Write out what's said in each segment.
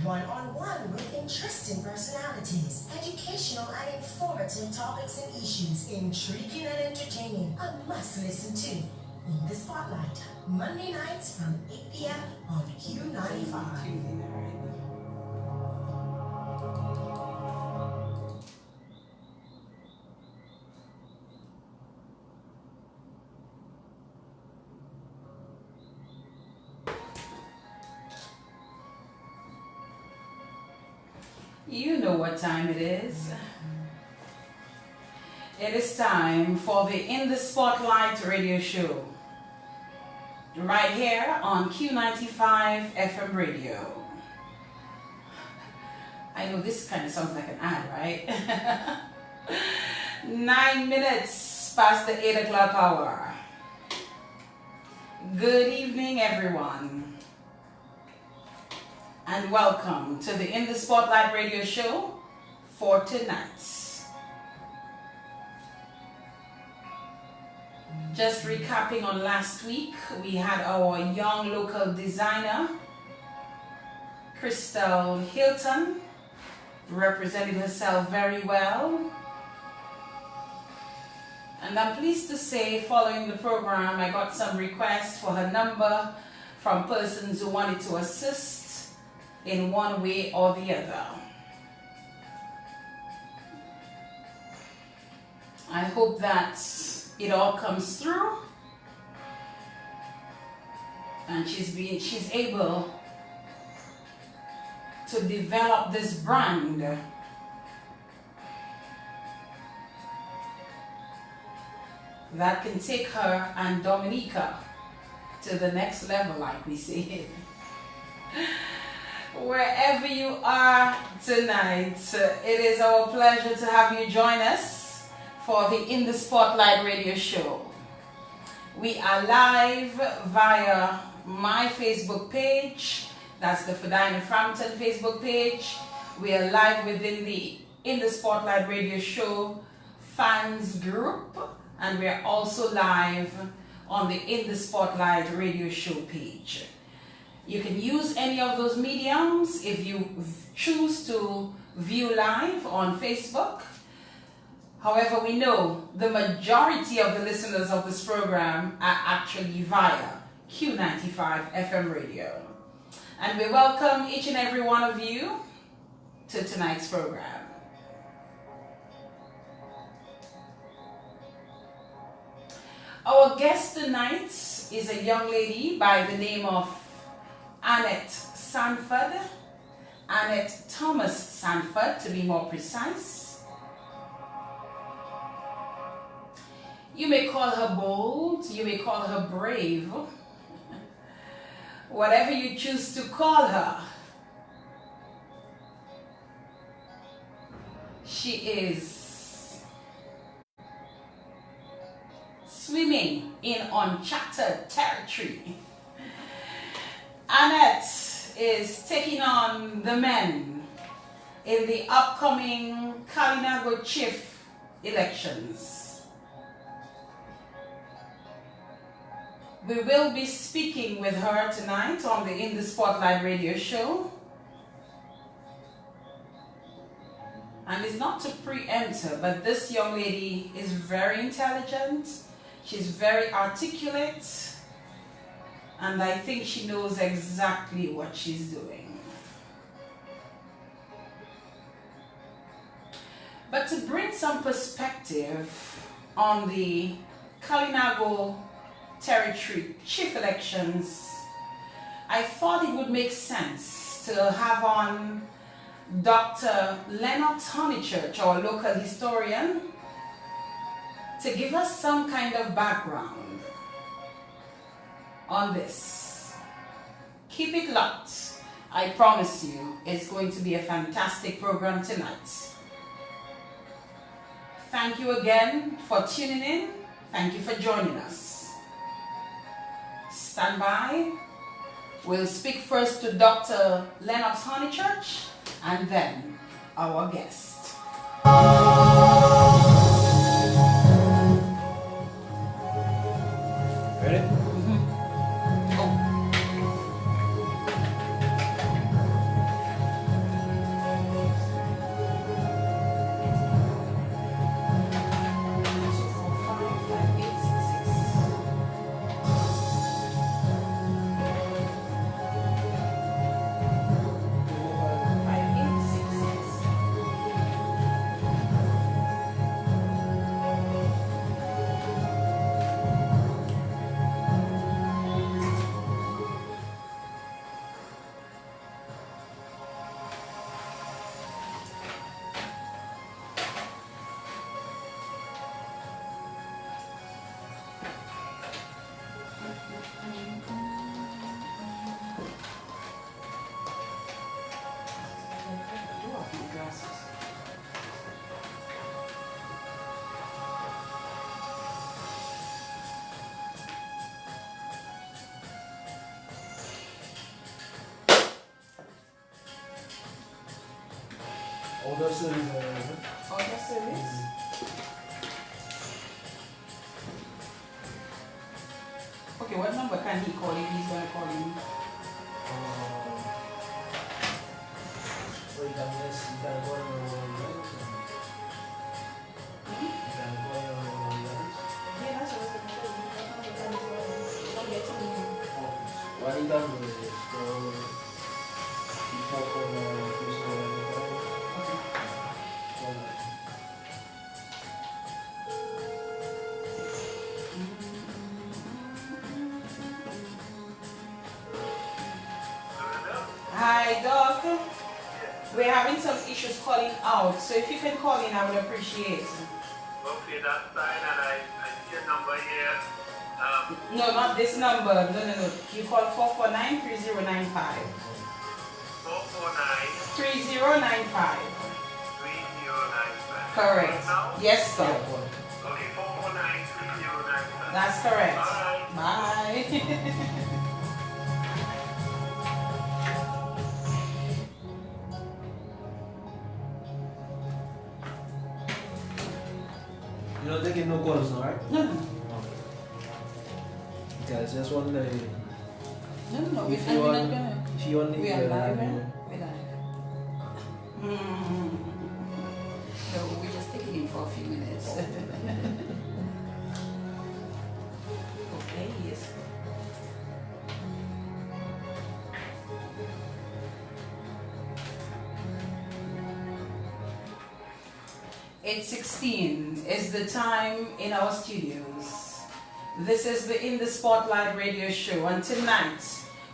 one-on-one with interesting personalities, educational and informative topics and issues, intriguing and entertaining. A must listen to. In the Spotlight, Monday nights from 8 p.m. on Q95. You know what time it is. It is time for the In the Spotlight radio show. Right here on Q95 FM radio. I know this kind of sounds like an ad, right? 9 minutes past the 8 o'clock hour. Good evening, everyone. And welcome to the In the Spotlight radio show for tonight. Just recapping on last week, we had our young local designer, Crystal Hilton, represented herself very well. And I'm pleased to say, following the program, I got some requests for her number from persons who wanted to assist in one way or the other. I hope that it all comes through and she's able to develop this brand that can take her and Dominica to the next level, like we say. Wherever you are tonight, it is our pleasure to have you join us for the In the Spotlight radio show. We are live via my Facebook page, that's the Fedina Frampton Facebook page. We are live within the In the Spotlight radio show fans group, and we are also live on the In the Spotlight radio show page. You can use any of those mediums if you choose to view live on Facebook. However, we know the majority of the listeners of this program are actually via Q95 FM radio. And we welcome each and every one of you to tonight's program. Our guest tonight is a young lady by the name of Annette Sanford, Annette Thomas Sanford to be more precise. You may call her bold, you may call her brave, whatever you choose to call her. She is swimming in uncharted territory. Annette is taking on the men in the upcoming Kalinago Chief elections. We will be speaking with her tonight on the In the Spotlight radio show. And it's not to preempt her, but this young lady is very intelligent. She's very articulate. And I think she knows exactly what she's doing. But to bring some perspective on the Kalinago Territory Chief elections, I thought it would make sense to have on Dr. Annette Thomas, our local historian, to give us some kind of background on this. Keep it locked. I promise you it's going to be a fantastic program tonight. Thank you again for tuning in. Thank you for joining us. Stand by. We'll speak first to Dr. Annette Thomas and then our guest. Ready? Order series. Order series? Okay, what number can he call if he's going to call him? Wait, unless you can go on your lunch. You can go on your lunch. Yeah, that's what I'm saying. What he done with it? So, before for the first one. Hi, Doc. We're having some issues calling out, so if you can call in, I would appreciate it. Okay, that's fine, and I see your number here. No, not this number. No. You call 449-3095. 449-3095. 3095. Correct. Yes, Doc. Okay, 449-3095. That's correct. Bye. Bye. You're not taking no calls now, right? No. Guys, just one day. No. If We're you not want, gonna. if you want, We are live, right? We're live. No, we're just taking him for a few minutes. Okay, yes. It's 16 is the time in our studios. This is the In the Spotlight radio show, and tonight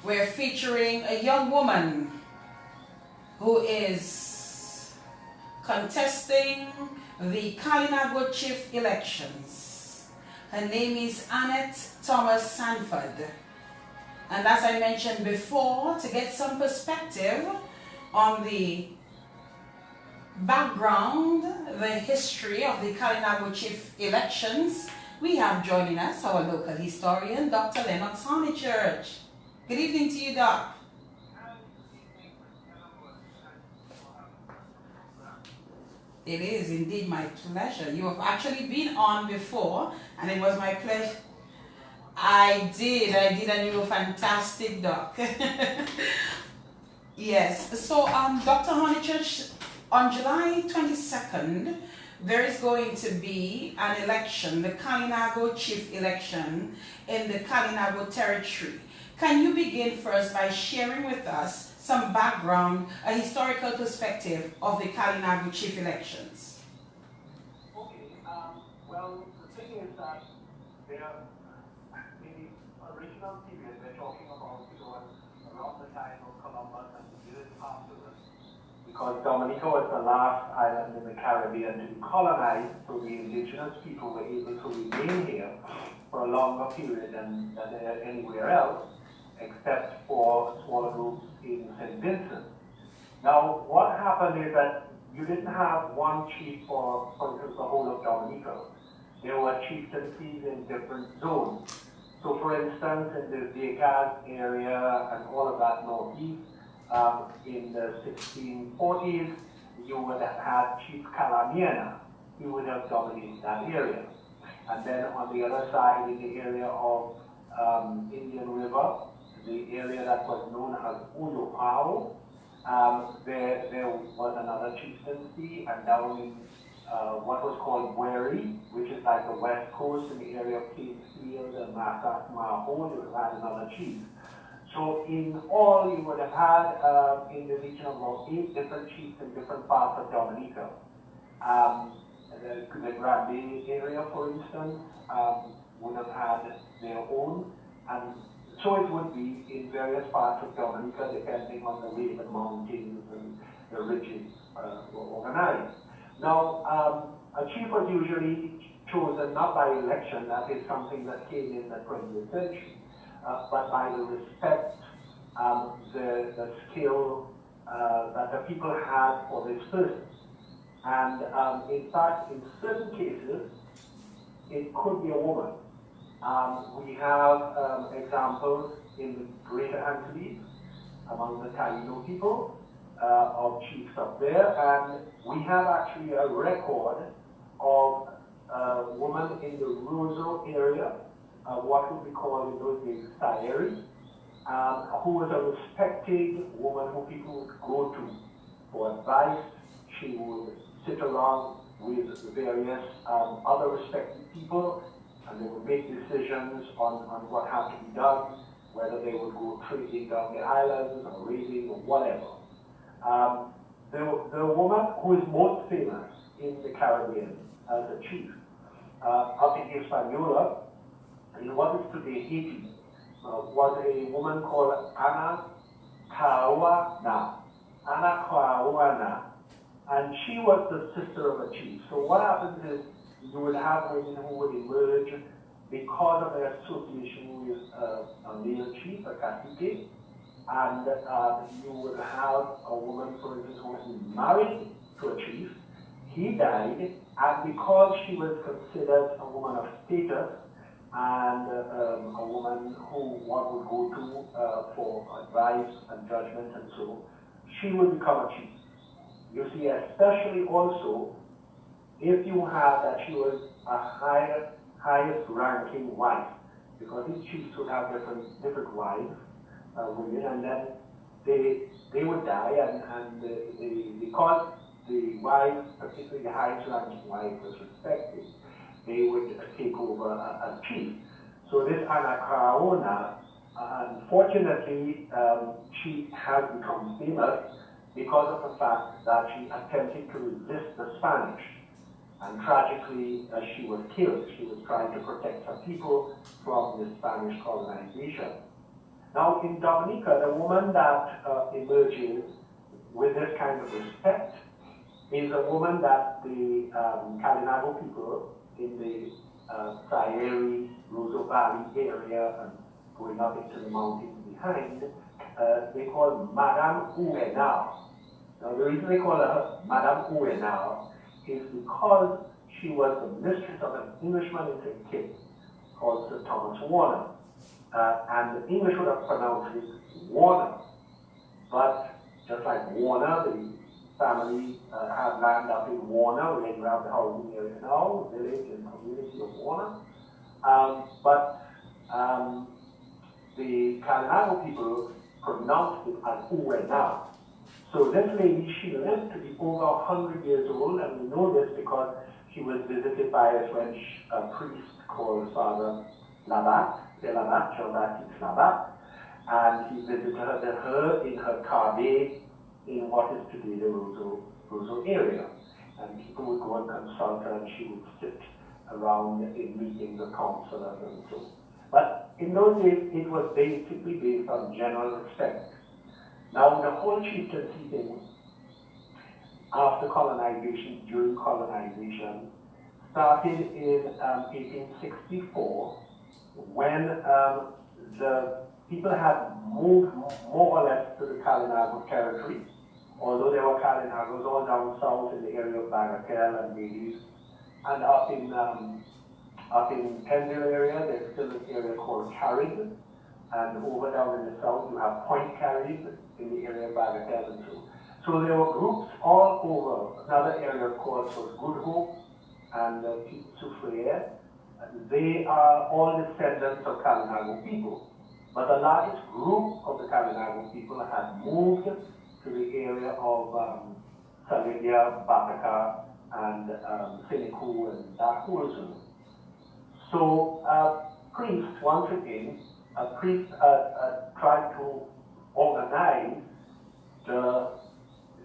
we're featuring a young woman who is contesting the Kalinago Chief elections. Her name is Annette Thomas Sanford. And as I mentioned before, to get some perspective on the background, the history of the Kalinago Chief elections, we have joining us our local historian, Dr. Annette Sanford. Good evening to you, Doc. It is indeed my pleasure. You have actually been on before, and it was my pleasure. I did, and you were fantastic, Doc. Yes, so Dr. Honeychurch, on July 22nd, there is going to be an election, the Kalinago Chief election in the Kalinago Territory. Can you begin first by sharing with us some background, a historical perspective of the Kalinago Chief elections? Okay, well, the thing is that there, in the original period, we're talking about around the time of Columbus and the years afterwards, because Dominica was the last island in the Caribbean to be colonized, so the indigenous people were able to remain here for a longer period than anywhere else, except for smaller groups in St. Vincent. Now, what happened is that you didn't have one chief for instance, the whole of Dominica. There were chieftaincies in different zones. So, for instance, in the Vegas area and all of that northeast, in the 1640s, you would have had Chief Kalamiena. He would have dominated that area. And then on the other side, in the area of Indian River, the area that was known as Uyopao, there was another chieftaincy, and down in what was called Wary, which is like the west coast in the area of Kingsfield and Massas Maho, you would have had another chief. So in all, you would have had in the region of about 8 different chiefs in different parts of Dominica. The Grande area, for instance, would have had their own, and so it would be in various parts of Dominica, depending on the way the mountains and the ridges were organized. Now, a chief was usually chosen not by election, that is something that came in the 20th century. but by the respect, the skill that the people had for this person. And in fact, in certain cases, it could be a woman. We have examples in the Greater Antilles among the Taino people of chiefs up there, and we have actually a record of a woman in the Roseau area, what would be called in those days Sayeri, who was a respected woman who people would go to for advice. She would sit around with various other respected people, and they would make decisions on what had to be done, whether they would go trading down the islands or raiding or whatever. The woman who is most famous in the Caribbean as a chief, up in Hispaniola, in what is today Haiti, was a woman called Anna Caruana. Anna Caruana. And she was the sister of a chief. So what happens is you would have women who would emerge because of their association with a male chief, a cacique, and you would have a woman, for instance, who was married to a chief. He died, and because she was considered a woman of status and a woman who one would go to for advice and judgment and so, she would become a chief. You see, especially also, if you have that she was a highest ranking wife, because these chiefs would have different wives, women, and then they would die, and because the wife, particularly the highest ranking wife, was respected, they would take over as chief. So this Anna Caruana, unfortunately, she has become famous because of the fact that she attempted to resist the Spanish. And tragically, she was killed. She was trying to protect her people from the Spanish colonization. Now, in Dominica, the woman that emerges with this kind of respect is a woman that the Kalinago people in the Sayeri, Roseau Valley area and going up into the mountains behind, they call Madame Ouenao. Now, the reason they call her Madame Ouenao is because she was the mistress of an Englishman in St. Kitts called Sir Thomas Warner. And the English would have pronounced it Warner. But just like Warner, the family had land up in Warner, where you have the housing area now, village and community of Warner. But the Kalinago people pronounced it as Ouenao. So this lady, she lived to be over 100 years old, and we know this because she was visited by a French priest called Father Labat, Jean-Baptiste Labat, and he visited her in her carbe in what is today the Roseau area. And people would go and consult her, and she would sit around in meetings of counselors and so. But in those days, it was basically based on general respect. Now, the whole chieftaincy thing, after colonization, during colonization, started in 1864, when the people had moved more or less to the Kalinago Territory, although there were Kalinagos all down south in the area of Bagatelle and Belize, and up in Pendle area, there's still an area called Carib, and over down in the south you have Point Carib in the area of Bagatelle and so. So there were groups all over. Another area, of course, was Good Hope and Soufriere. They are all descendants of Kalinago people. But the largest group of the Kalinago people had moved to the area of Salidia, Bataka, and Sineku, and that whole zone. So priest, once again, a priest tried to organize the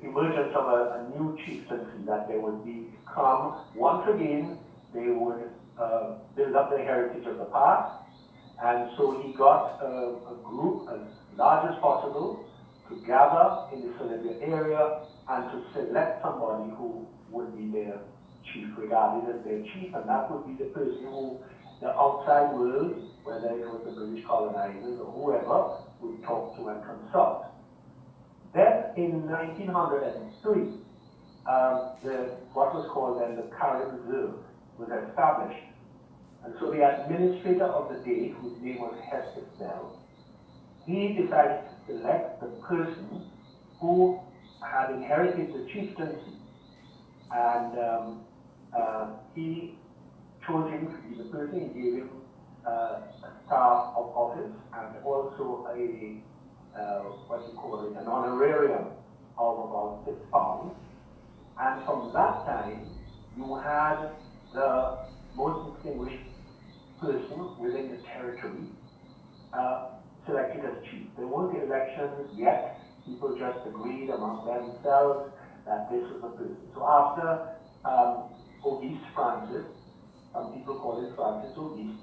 emergence of a new chieftaincy, that there would become, once again, they would build up the heritage of the past. And so he got a group as large as possible to gather in the Salidia area and to select somebody who would be their chief, regarded as their chief, and that would be the person who the outside world, whether it was the British colonizers or whoever, would talk to and consult. Then in 1903, what was called then the Carib Reserve was established. And so the administrator of the day, whose name was Hester Bell, he decided to select the person who had inherited the chieftaincy. And he chose him to be the person. He gave him a staff of office and also a an honorarium of about £6. And from that time, you had the most distinguished person within the territory selected as chief. There weren't elections yet. People just agreed among themselves that this was the person. So after Auguste Francis, some people call it Francis Auguste,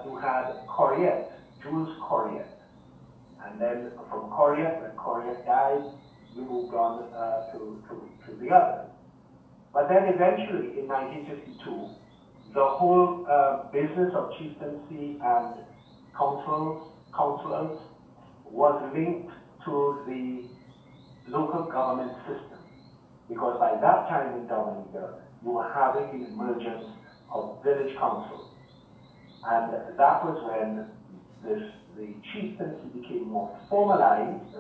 you had Corriette, Jules Corriette. And then from Corriette, when Corriette died, you moved on to the others. But then eventually, in 1952, the whole business of chieftaincy and councillors was linked to the local government system. Because by that time in Dominica, you were having the emergence of village councils. And that was when the chieftaincy became more formalized,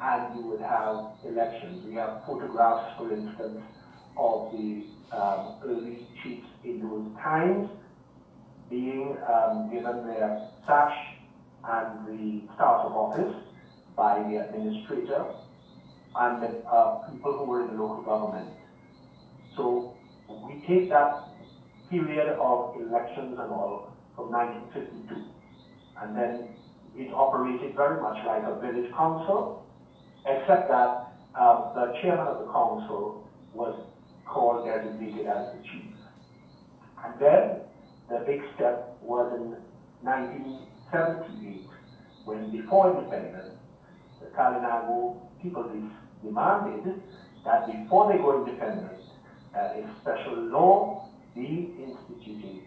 and you would have elections. We have photographs, for instance, of the early chiefs in those times being given their sash and the start of office by the administrator and the people who were in the local government. So we take that period of elections and all from 1952, and then it operated very much like a village council, except that the chairman of the council was called, designated as the chief. And then the big step was in 1978, when before independence, the Kalinago people demanded that before they go independent, a special law be instituted,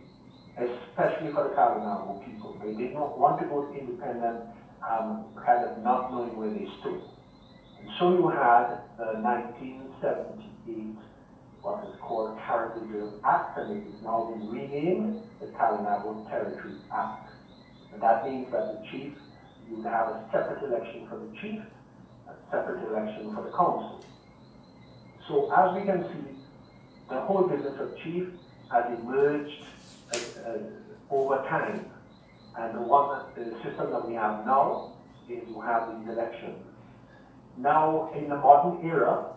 especially for the Kalinago people. They did not want to go independent, kind of not knowing where they stood. And so you had the 1978, what is called Carib Reserve Act, and it has now been renamed the Kalinago Territory Act. And that means that the chief, you would have a separate election for the chief, a separate election for the council. So as we can see, the whole business of chief has emerged over time. And the system that we have now is you have these elections. Now, in the modern era,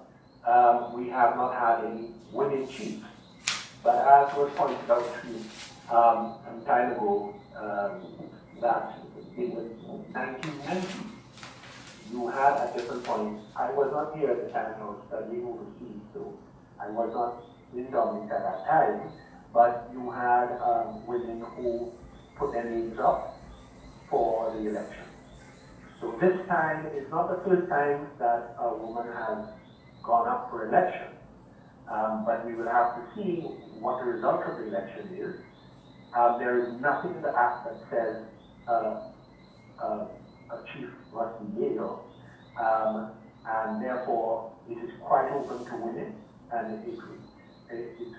we have not had any women chiefs. But as was pointed out to you some time ago, that in the 1990s, you had at different points, I was not here at the time, I was studying overseas, so I was not in Dominica at that time, but you had women who put their names up for the election. So this time is not the first time that a woman has gone up for election, but we will have to see what the result of the election is. There is nothing in the act that says a chief must be male, and therefore it is quite open to women, and it's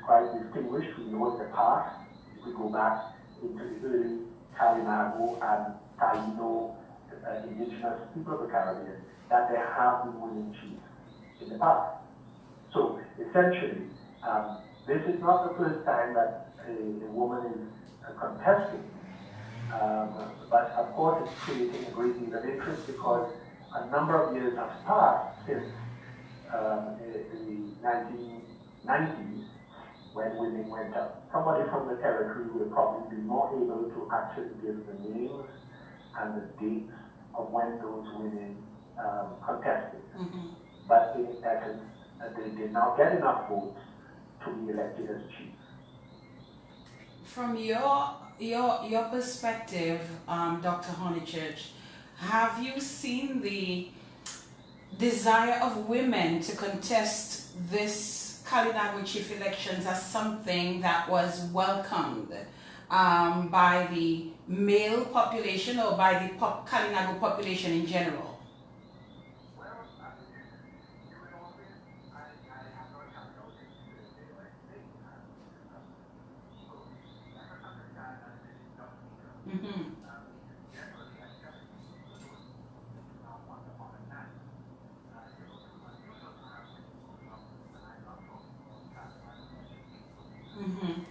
quite distinguished. We know in the past, if we go back into the early Kalinago and Taino indigenous people of the Caribbean, that there have been women chiefs in the past. So essentially, this is not the first time that a woman is contesting, but of course it's creating a great deal of interest because a number of years have passed since the 1990s when women went up. Somebody from the territory will probably be more able to actually give the names and the dates of when those women contested. Mm-hmm. But in essence, they did not get enough votes to be elected as chief. From your perspective, Dr. Honeychurch, have you seen the desire of women to contest this Kalinago Chief elections as something that was welcomed by the male population or by the Kalinago population in general? Mm-hmm. Mm-hmm.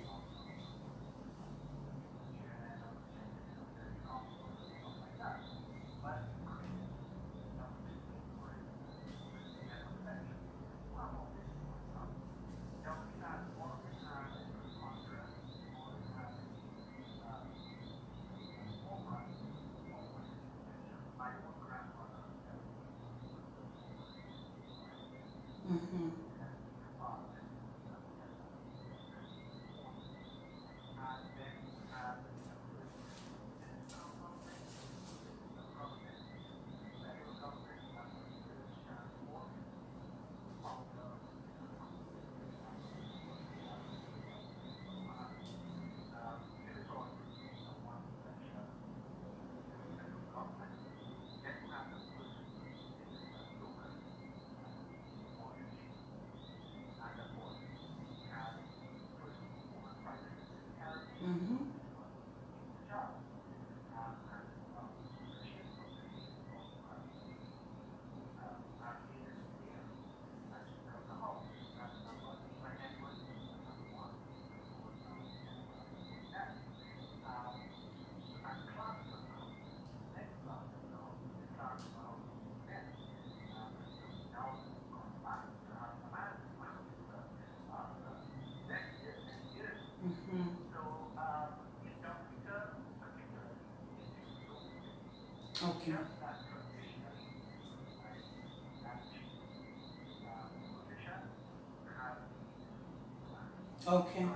Mm-hmm. Mm-hmm. Mm-hmm. Okay. Okay.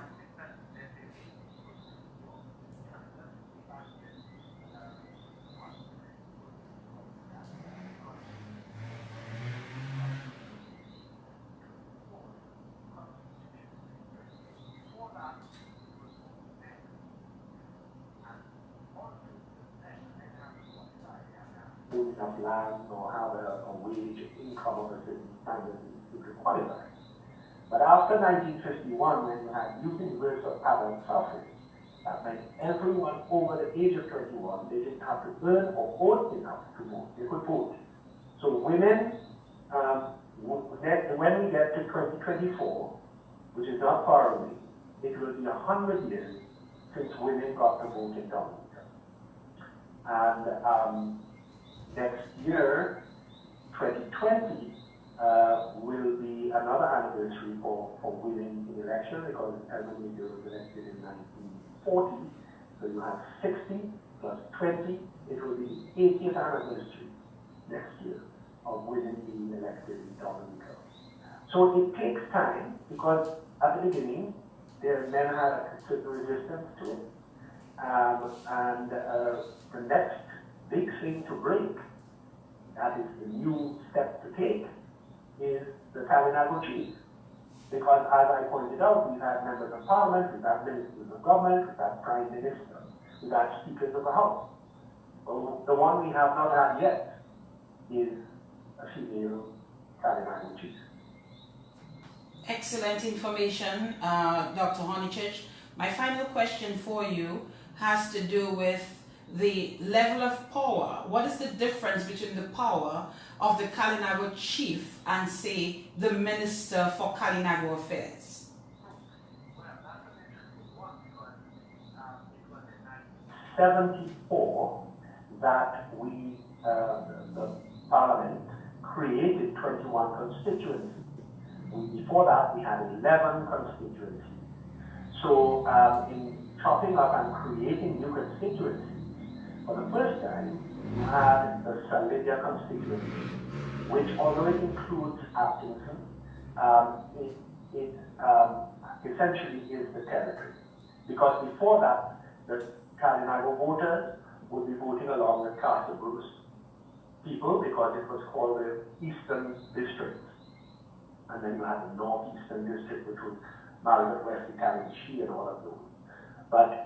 Enough land or have a wage income of a certain standard is required. But after 1951, when you had universal of adult suffrage, that meant everyone over the age of 21, they didn't have to earn or own enough to vote. They could vote. So women, when we get to 2024, which is not far away, it will be 100 years since women got the vote in Dominica. And next year, 2020, will be another anniversary for winning the election, because Edmund Major was elected in 1940. So you have 60 plus 20, it will be the 80th anniversary next year of women being elected in Dominica. So it takes time, because at the beginning, men had a certain resistance to it. And the next big thing to break, that is the new step to take, is the Kalinago Chief. Because as I pointed out, we've had members of parliament, we've had ministers of government, we've had prime minister, we've had speakers of the house. Well, the one we have not had yet is a female Kalinago Chief. Excellent information, Dr. Honeychurch. My final question for you has to do with the level of power. What is the difference between the power of the Kalinago Chief and, say, the Minister for Kalinago Affairs? Well, that's an interesting one, because it was in 1974 that we, the Parliament, created 21 constituencies. Before that, we had 11 constituencies. So in chopping up and creating new constituencies, for the first time, we had the Salidia constituency, which, although it includes Atkinson, it essentially is the territory. Because before that, the Kalinago voters would be voting along the Castle Bruce people, because it was called the Eastern District. And then you had the Northeastern District, which was Margaret, West Italian, She, and all of those. But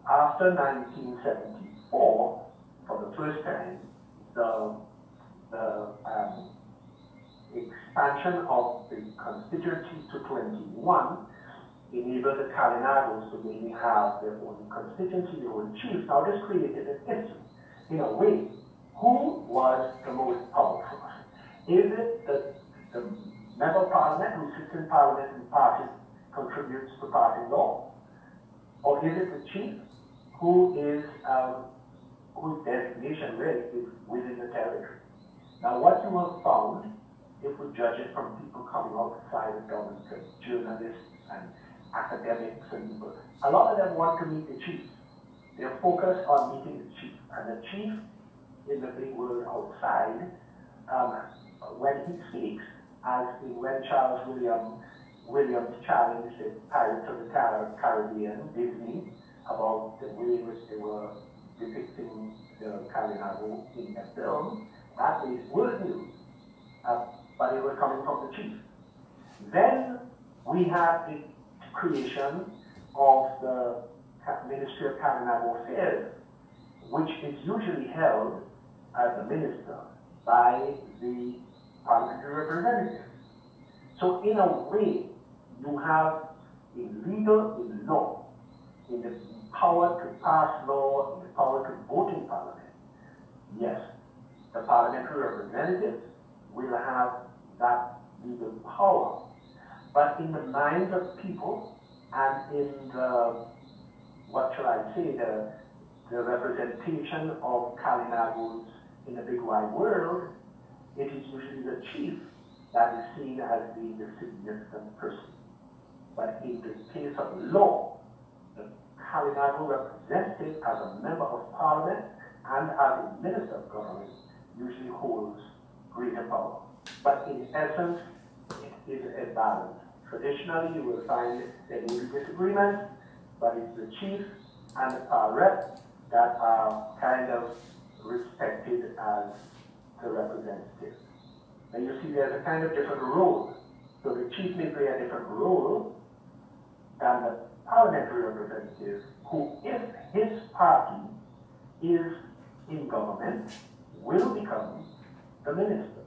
after 1974, for the first time, the expansion of the constituency to 21 enabled the Kalinagos to mainly have their own constituency, their own chief. Now this created an issue. In a way, who was the most powerful? Is it the member of parliament who sits in parliament and contributes to party law? Or is it the chief whose designation really is within the territory? Now what you have found, if we judge it from people coming outside of government, journalists and academics and people, a lot of them want to meet the chief. They're focused on meeting the chief. And the chief in the big world outside, when he speaks, as in when Charles Williams challenged the Pirates of the Caribbean, Disney, about the way in which they were depicting the Kalinago in the film, that is world news. But it was coming from the chief. Then we have the creation of the Ministry of Kalinago Affairs, which is usually held as a minister by the parliamentary representative. So in a way, you have in law, in the power to pass law, in the power to vote in parliament. Yes, the parliamentary representatives will have that legal power. But in the minds of people and in the, what shall I say, the representation of Kalinagos in the big wide world, it is usually the chief that is seen as being the significant person. But in the case of law, the Kalinago representative as a member of parliament and as a minister of government usually holds greater power. But in essence, it is a balance. Traditionally, you will find there may be disagreements, but it's the chief and the power rep that are kind of respected as the representative. And you see there's a kind of different role. So the chief may play a different role than the parliamentary representative, who, if his party is in government, will become the minister.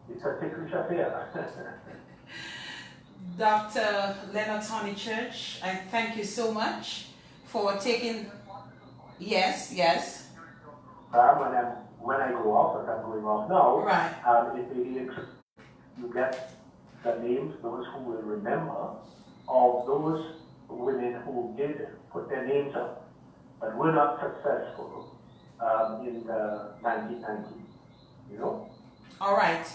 It's a ticklish affair. Dr. Leonard Honeychurch, I thank you so much for taking... Yes. When I go off, as I'm going off now, right. It may be interesting. You get the names, those who will remember, of those women who did put their names up, but were not successful in the 1990s. You know? All right.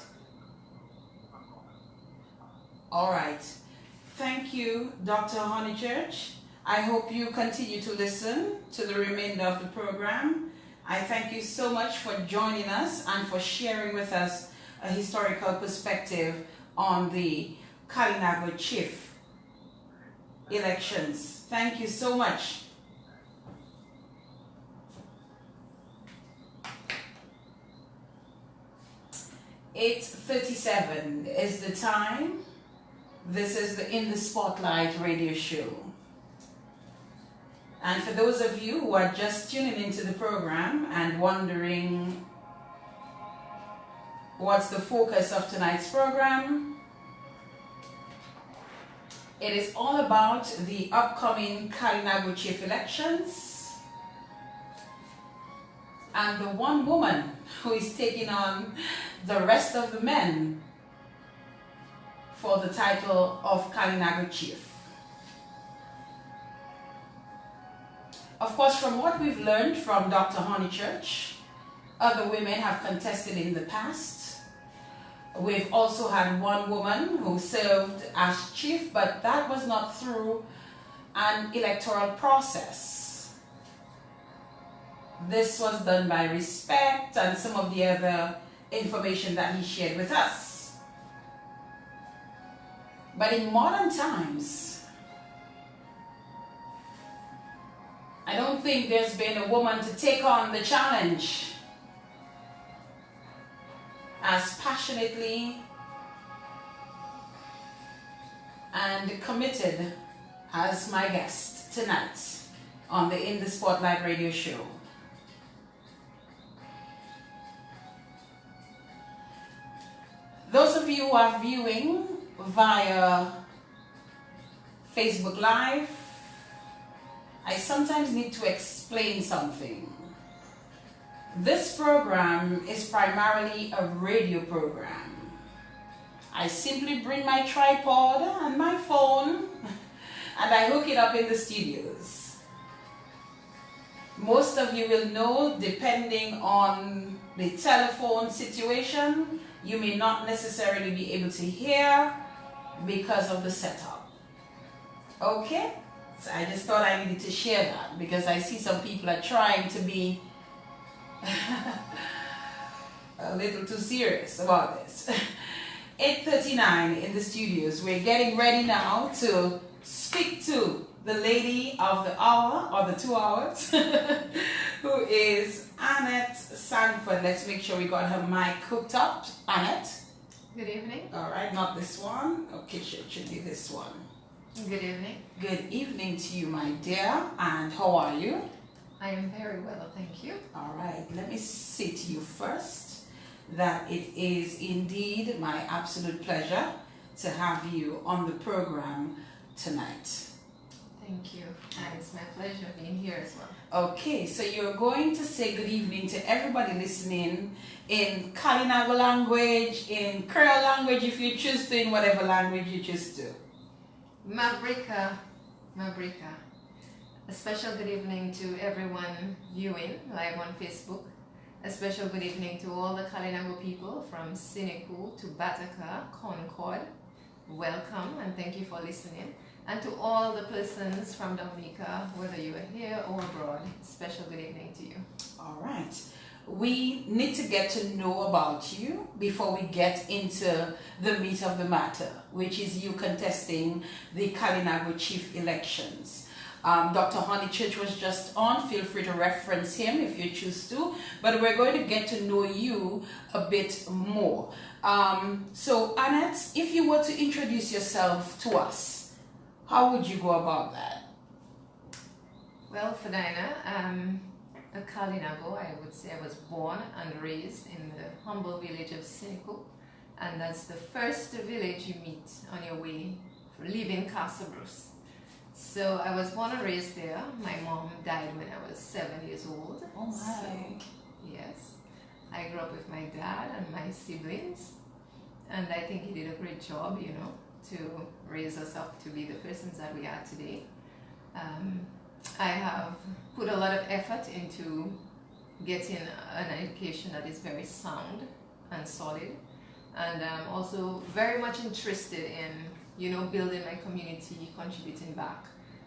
Thank you, Dr. Honeychurch. I hope you continue to listen to the remainder of the program. I thank you so much for joining us and for sharing with us a historical perspective on the Kalinago Chief elections. Thank you so much. (8:37) is the time. This is the In the Spotlight radio show. And for those of you who are just tuning into the program and wondering what's the focus of tonight's program, it is all about the upcoming Kalinago Chief elections and the one woman who is taking on the rest of the men for the title of Kalinago Chief. Of course, from what we've learned from Dr. Honeychurch, other women have contested in the past. We've also had one woman who served as chief, but that was not through an electoral process. This was done by respect and some of the other information that he shared with us. But in modern times, I don't think there's been a woman to take on the challenge as passionately and committed as my guest tonight on the In the Spotlight radio show. Those of you who are viewing via Facebook Live, I sometimes need to explain something. This program is primarily a radio program. I simply bring my tripod and my phone and I hook it up in the studios. Most of you will know, depending on the telephone situation, you may not necessarily be able to hear because of the setup. Okay? So I just thought I needed to share that because I see some people are trying to be a little too serious about this. 8:39 in the studios. We're getting ready now to speak to the lady of the hour or the 2 hours who is Annette Sanford. Let's make sure we got her mic hooked up. Annette. Good evening. All right, not this one. Okay, should be this one. Good evening. Good evening to you, my dear. And how are you? I am very well, thank you. All right, let me say to you first that it is indeed my absolute pleasure to have you on the program tonight. Thank you. And it's my pleasure being here as well. Okay, so you're going to say good evening to everybody listening in Kalinago language, in Creole language if you choose to, in whatever language you choose to. Mabrika. A special good evening to everyone viewing live on Facebook. A special good evening to all the Kalinago people from Sineku to Bataka, Concord. Welcome and thank you for listening. And to all the persons from Dominica, whether you are here or abroad, special good evening to you. All right. We need to get to know about you before we get into the meat of the matter, which is you contesting the Kalinago Chief elections. Dr. Honeychurch was just on. Feel free to reference him if you choose to. But we're going to get to know you a bit more. So, Annette, if you were to introduce yourself to us, how would you go about that? Well, Fadina, a Kalinago, I would say I was born and raised in the humble village of Sineku. And that's the first village you meet on your way leaving Castle Bruce. So I was born and raised there. My mom died when I was 7 years old. Oh my. So, yes. I grew up with my dad and my siblings. And I think he did a great job, you know, to raise us up to be the persons that we are today. I have put a lot of effort into getting an education that is very sound and solid. And I'm also very much interested in, you know, building my community, contributing back,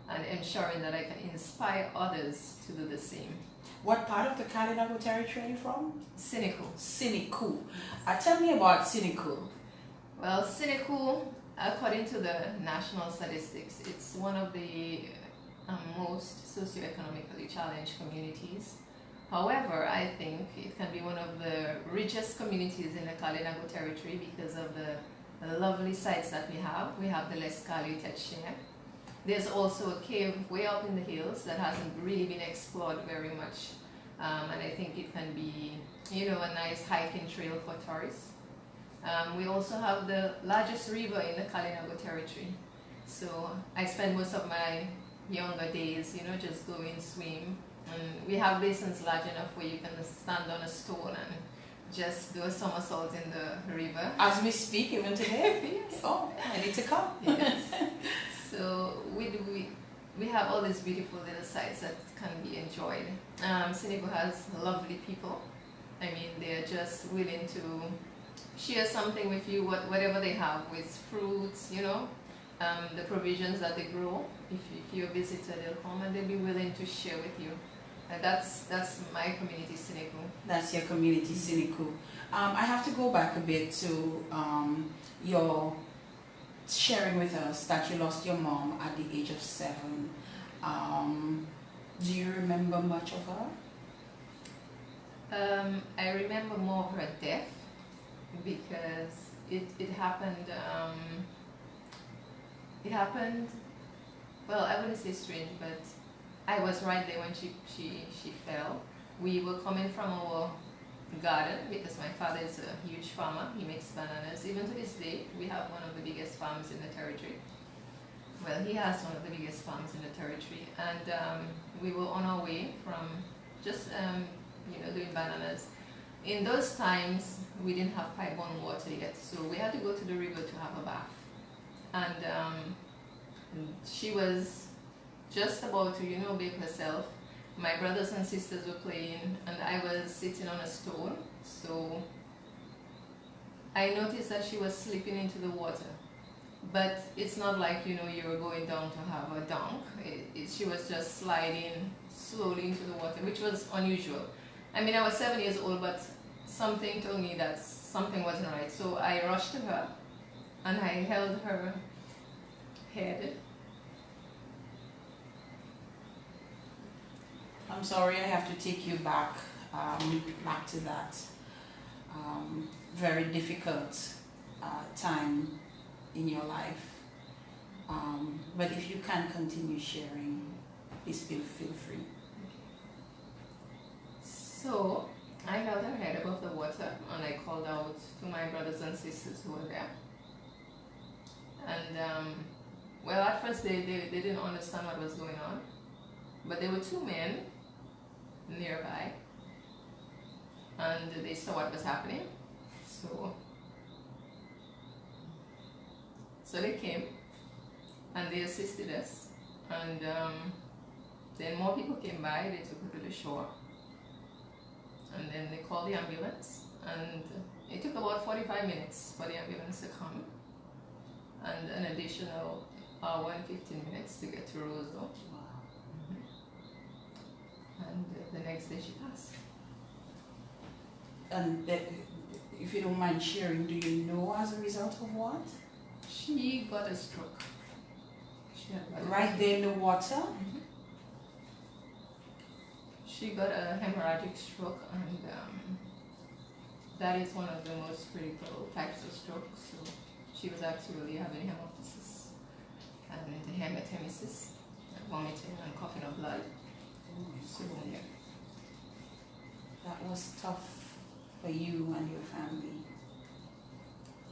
and ensuring that I can inspire others to do the same. What part of the Kalinago Territory are you from? Sineku. Sineku. Tell me about Sineku. Well, Sineku, according to the national statistics, it's one of the most socioeconomically challenged communities. However, I think it can be one of the richest communities in the Kalinago Territory because of the lovely sites that we have. We have the Leskali Tetshire. There's also a cave way up in the hills that hasn't really been explored very much. And I think it can be, you know, a nice hiking trail for tourists. We also have the largest river in the Kalinago Territory. So I spend most of my younger days, you know, just going swim. And we have basins large enough where you can stand on a stone and just do a somersault in the river. As we speak, even today? Yes. Oh, I need to come. Yes. So we have all these beautiful little sites that can be enjoyed. Sineku has lovely people. I mean, they're just willing to share something with you, whatever they have, with fruits, you know, the provisions that they grow. If you're a visitor, they'll come and they'll be willing to share with you. And that's my community, Sineku. That's your community, Sineku. I have to go back a bit to your sharing with us that you lost your mom at the age of 7. Do you remember much of her? I remember more of her death because it happened. It happened well, I wouldn't say strange, but I was right there when she fell. We were coming from our garden because my father is a huge farmer. He makes bananas. Even to this day, we have one of the biggest farms in the territory. Well, he has one of the biggest farms in the territory, and we were on our way from just doing bananas. In those times, we didn't have pipe-borne water yet, so we had to go to the river to have a bath. And she was just about to, bathe herself. My brothers and sisters were playing, and I was sitting on a stone. So I noticed that she was slipping into the water. But it's not like, you were going down to have a dunk. She was just sliding slowly into the water, which was unusual. I mean, I was 7 years old, but something told me that something wasn't right. So I rushed to her, and I held her head. I'm sorry, I have to take you back to that very difficult time in your life. But if you can continue sharing, please feel free. So I held her head above the water, and I called out to my brothers and sisters who were there. And well, at first they didn't understand what was going on, but there were two men nearby, and they saw what was happening. So they came, and they assisted us, and then more people came by. They took her to the shore, and then they called the ambulance, and it took about 45 minutes for the ambulance to come, and an additional hour and 15 minutes to get to Roseville. And the next day she passed. And if you don't mind sharing, do you know as a result of what? She got a stroke. She had got Right there in the water? Mm-hmm. She got a hemorrhagic stroke, and that is one of the most critical types of stroke. So she was actually having hemoptysis and hematemesis, vomiting and coughing of blood. So yeah. That was tough for you and your family.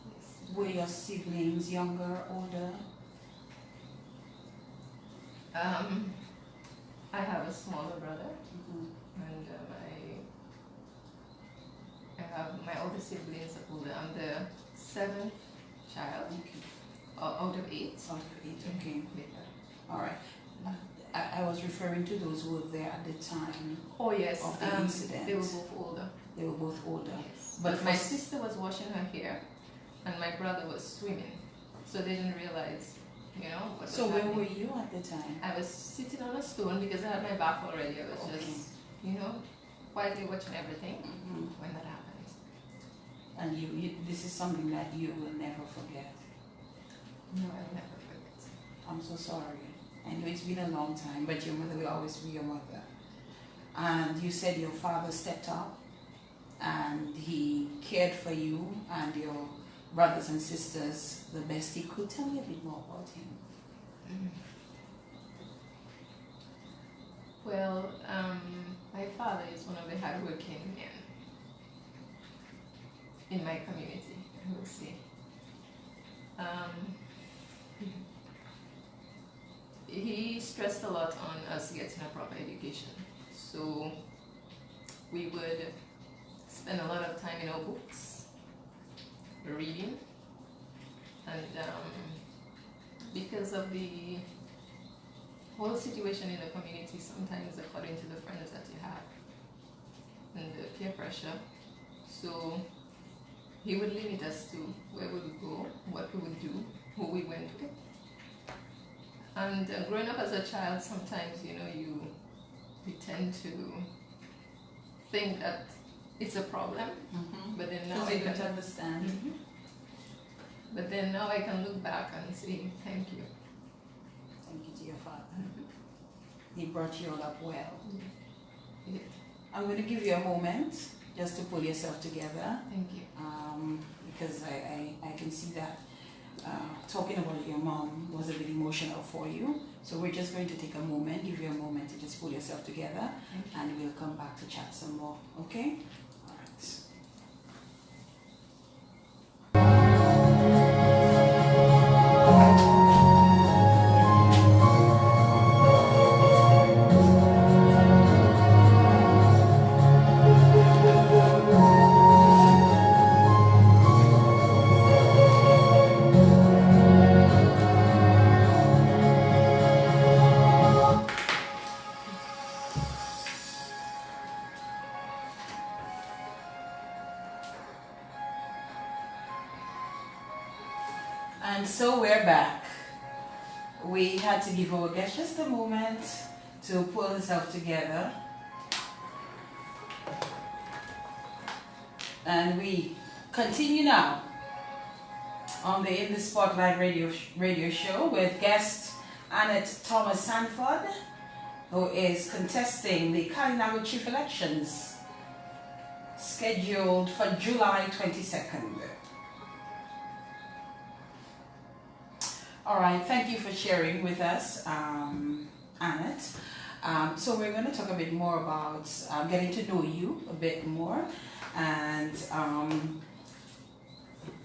Yes. Were your siblings younger, older? I have a smaller brother, Mm-hmm. and I have my older siblings are older. I'm the seventh child Okay. out of eight. Out of 8, okay. Yeah. All right. I was referring to those who were there at the time. Oh yes, Of the incident. they were both older. They were both older. Yes. But But for my s- sister was washing her hair, and my brother was swimming, so they didn't realize, what So was where happening. were you at the time? I was sitting on a stone because I had my bath already. I was Okay. just, quietly watching everything Mm-hmm. when that happened. And you, this is something that you will never forget. No, I'll never forget. I'm so sorry. I know it's been a long time, but your mother will always be your mother. And you said your father stepped up and he cared for you and your brothers and sisters the best he could. Tell me a bit more about him. Well, my father is one of the hardworking men in my community, I will say. He stressed a lot on us getting a proper education. So we would spend a lot of time in our books, reading, and because of the whole situation in the community, sometimes according to the friends that you have and the peer pressure, so he would limit us to where we would go, what we would do, who we went with. And growing up as a child, sometimes, you tend to think that it's a problem, but then now Because I you don't can understand. Mhm. But then now I can look back and say thank you. Thank you to your father. He brought you all up well. Yeah. I'm going to give you a moment just to pull yourself together. Thank you. Because I can see that talking about your mom was a bit emotional for you. So we're just going to take a moment, give you a moment to just pull yourself together, and we'll come back to chat some more, okay? All right. And so we're back. We had to give our guest just a moment to pull himself together. And we continue now on the In the Spotlight radio show with guest Annette Thomas Sanford, who is contesting the Kalinago Chief elections scheduled for July 22nd. All right, thank you for sharing with us, Annette. So we're going to talk a bit more about getting to know you a bit more, and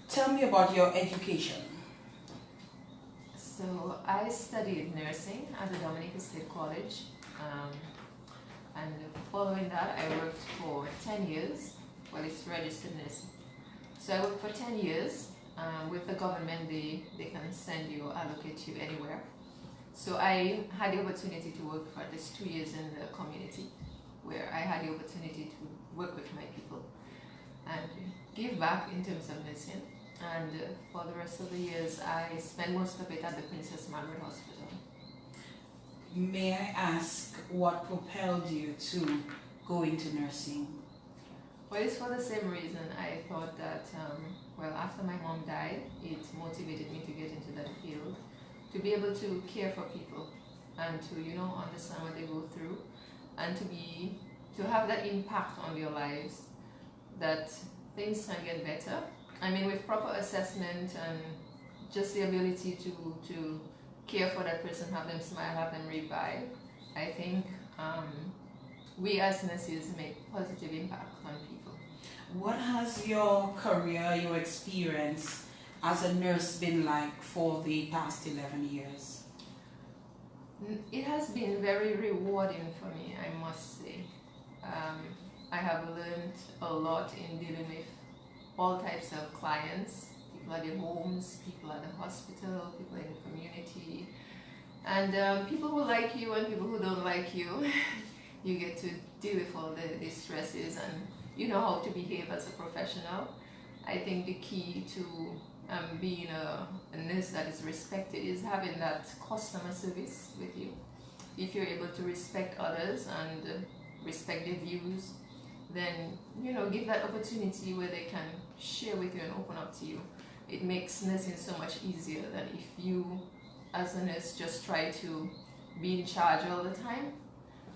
tell me about your education. So I studied nursing at the Dominica State College, and following that I worked for 10 years. Well, it's registered nursing. So I worked for 10 years. With the government, they can send you, allocate you anywhere. So I had the opportunity to work for at least 2 years in the community, where I had the opportunity to work with my people and give back in terms of nursing. And for the rest of the years, I spent most of it at the Princess Margaret Hospital. May I ask what propelled you to go into nursing? Well, it's for the same reason. I thought that, well, after my mom died, it motivated me to get into that field, to be able to care for people and to, you know, understand what they go through, and to have that impact on their lives, that things can get better. I mean, with proper assessment and just the ability to care for that person, have them smile, have them revive, I think we as nurses make positive impact on people. What has your career, your experience as a nurse been like for the past 11 years? It has been very rewarding for me, I must say. I have learned a lot in dealing with all types of clients, people at their homes, people at the hospital, people in the community, and people who like you and people who don't like you. You get to deal with all the stresses, and you know how to behave as a professional. I think the key to being a nurse that is respected is having that customer service with you. If you're able to respect others and respect their views, then, you know, give that opportunity where they can share with you and open up to you. It makes nursing so much easier than if you, as a nurse, just try to be in charge all the time.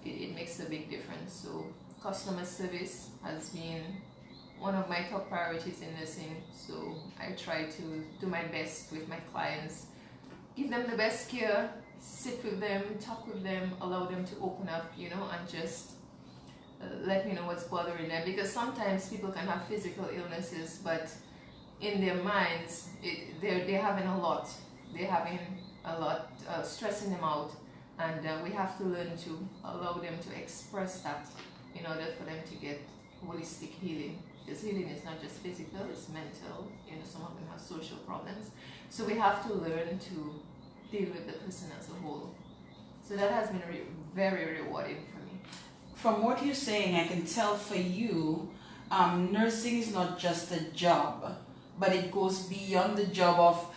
It makes a big difference. So customer service has been one of my top priorities in nursing. So I try to do my best with my clients, give them the best care, sit with them, talk with them, allow them to open up, you know, and just let me know what's bothering them. Because sometimes people can have physical illnesses, but in their minds, they're having a lot. They're having a lot stressing them out. And we have to learn to allow them to express that in order for them to get holistic healing. Because healing is not just physical, it's mental. You know, some of them have social problems. So we have to learn to deal with the person as a whole. So that has been very rewarding for me. From what you're saying, I can tell for you, nursing is not just a job, but it goes beyond the job of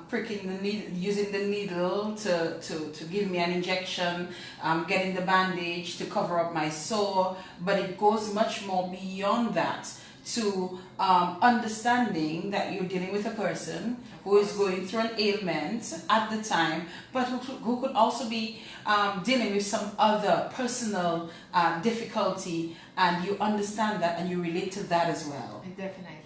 pricking the needle, using the needle to give me an injection, getting the bandage to cover up my sore, but it goes much more beyond that, to understanding that you're dealing with a person who is going through an ailment at the time, but who could also be dealing with some other personal difficulty, and you understand that and you relate to that as well. Definitely.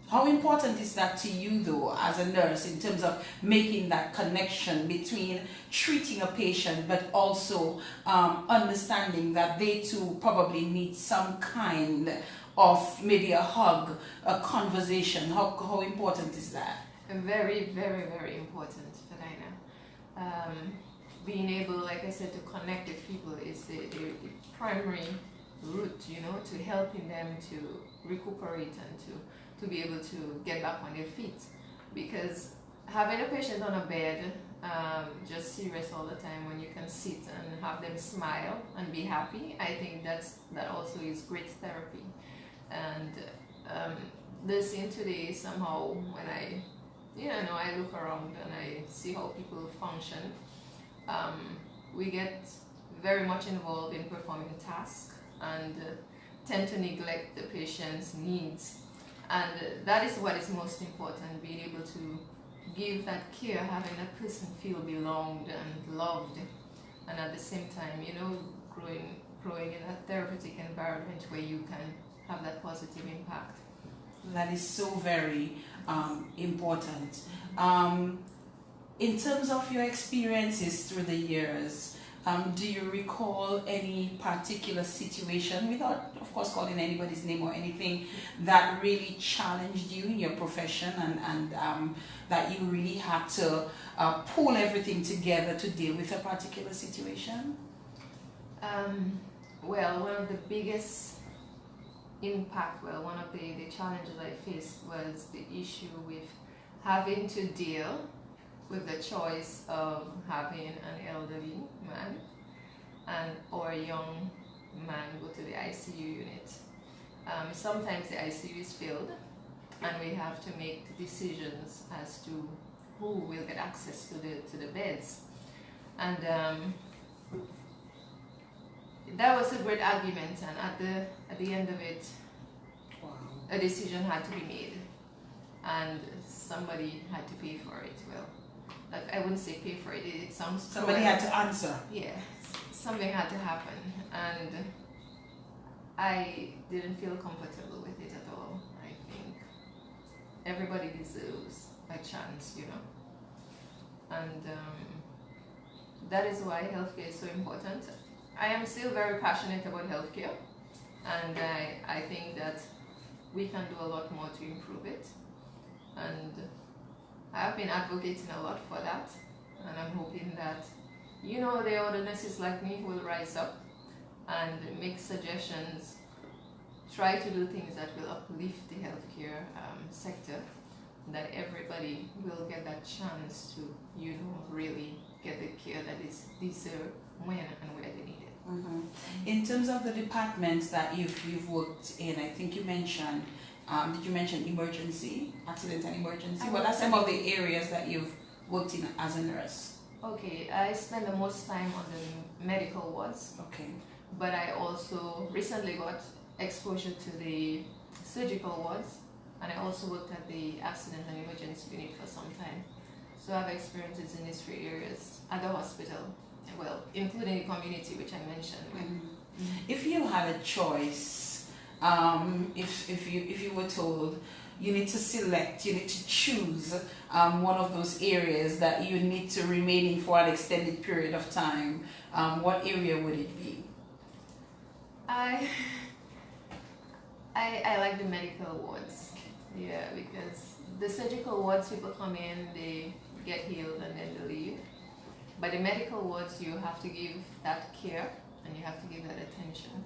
How important is that to you, though, as a nurse, in terms of making that connection between treating a patient, but also understanding that they too probably need some kind of maybe a hug, a conversation? How important is that? Very, very, very important, Fadina. Being able, like I said, to connect with people is the primary route, you know, to helping them to recuperate and to be able to get back on their feet. Because having a patient on a bed, just serious all the time, when you can sit and have them smile and be happy, I think that also is great therapy. And listening today, somehow, when I look around and I see how people function, we get very much involved in performing tasks and tend to neglect the patient's needs. And that is what is most important, being able to give that care, having that person feel belonged and loved, and at the same time, you know, growing in a therapeutic environment where you can have that positive impact. That is so very important. In terms of your experiences through the years, do you recall any particular situation, without of course calling anybody's name or anything, that really challenged you in your profession and that you really had to pull everything together to deal with a particular situation? Well, one of the biggest one of the challenges I faced was the issue with having to deal with the choice of having an elderly man or a young man go to the ICU unit. Sometimes the ICU is filled and we have to make decisions as to who will get access to the beds. And that was a great argument, and at the end of it, Wow. a decision had to be made and somebody had to pay for it. Well, I wouldn't say pay for it, it sounds Somebody cruel. had to answer. Yeah, something had to happen, and I didn't feel comfortable with it at all. I think everybody deserves a chance, you know, and that is why healthcare is so important. I am still very passionate about healthcare, and I think that we can do a lot more to improve it, and I've been advocating a lot for that, and I'm hoping that, you know, the other nurses like me will rise up and make suggestions, try to do things that will uplift the healthcare sector, that everybody will get that chance to, you know, really get the care that is deserved when and where they need it. Mm-hmm. In terms of the departments that you've worked in, I think you mentioned, did you mention emergency, accident and emergency? What are some of the areas that you've worked in as a nurse? Okay, I spend the most time on the medical wards. Okay. But I also recently got exposure to the surgical wards, and I also worked at the accident and emergency unit for some time. So I have experiences in these three areas at the hospital, well, including the community, which I mentioned. Mm-hmm. If you had a choice, if you were told you need to select, you need to choose one of those areas that you need to remain in for an extended period of time, what area would it be? I like the medical wards, yeah, because the surgical wards, people come in, they get healed and then they leave. But the medical wards, you have to give that care and you have to give that attention.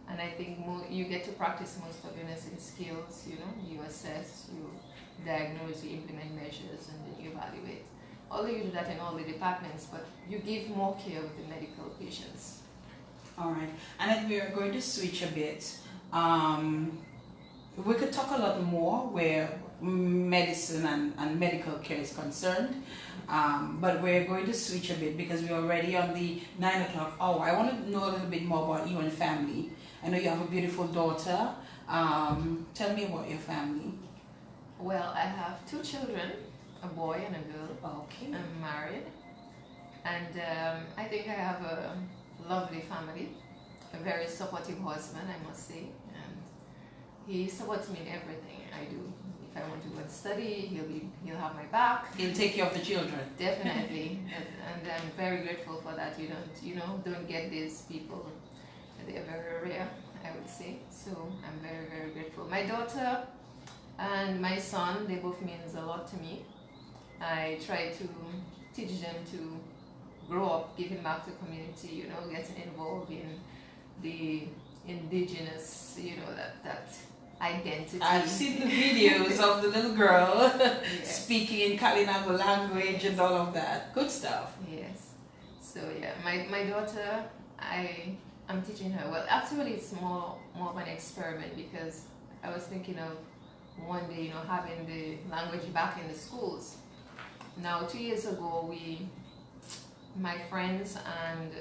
And I think you get to practice most of your nursing skills, you know, you assess, you diagnose, you implement measures, and then you evaluate. Although you do that in all the departments, but you give more care with the medical patients. All right, and we are going to switch a bit. We could talk a lot more where medicine and medical care is concerned, but we're going to switch a bit because we're already on the 9 o'clock hour. I want to know a little bit more about you and family. I know you have a beautiful daughter. Tell me about your family. Well, I have 2 children, a boy and a girl. Okay. I'm married, and I think I have a lovely family, a very supportive husband, I must say, and he supports me in everything I do. If if I want to go and study, he'll have my back. He'll take care of the children. Definitely, and I'm very grateful for that. Don't get these people. They are very rare, I would say. So I'm very, very grateful. My daughter and my son, they both means a lot to me. I try to teach them to grow up, giving back to community, getting involved in the indigenous, that identity. I've seen the videos of the little girl Yes. speaking in Kalinago language and all of that. Good stuff. Yes. So yeah, my daughter, I'm teaching her. Well, actually, it's more of an experiment because I was thinking of one day, having the language back in the schools. Now, 2 years ago, my friends and,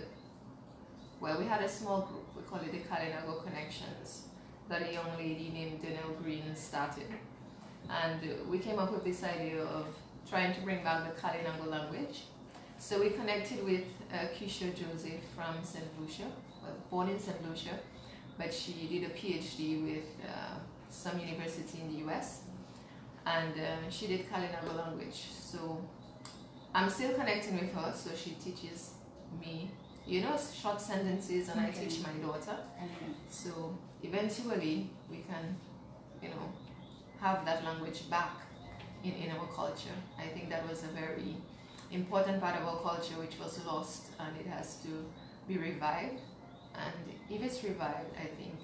well, we had a small group. We call it the Kalinago Connections that a young lady named Danielle Green started. And we came up with this idea of trying to bring back the Kalinago language. So we connected with Keisha Joseph from St. Lucia, well, born in St. Lucia, but she did a PhD with some university in the US. And she did Kalinago language. So I'm still connecting with her, so she teaches me, short sentences, and I teach my daughter. So eventually we can, have that language back in our culture. I think that was a very important part of our culture which was lost, and it has to be revived. And if it's revived, I think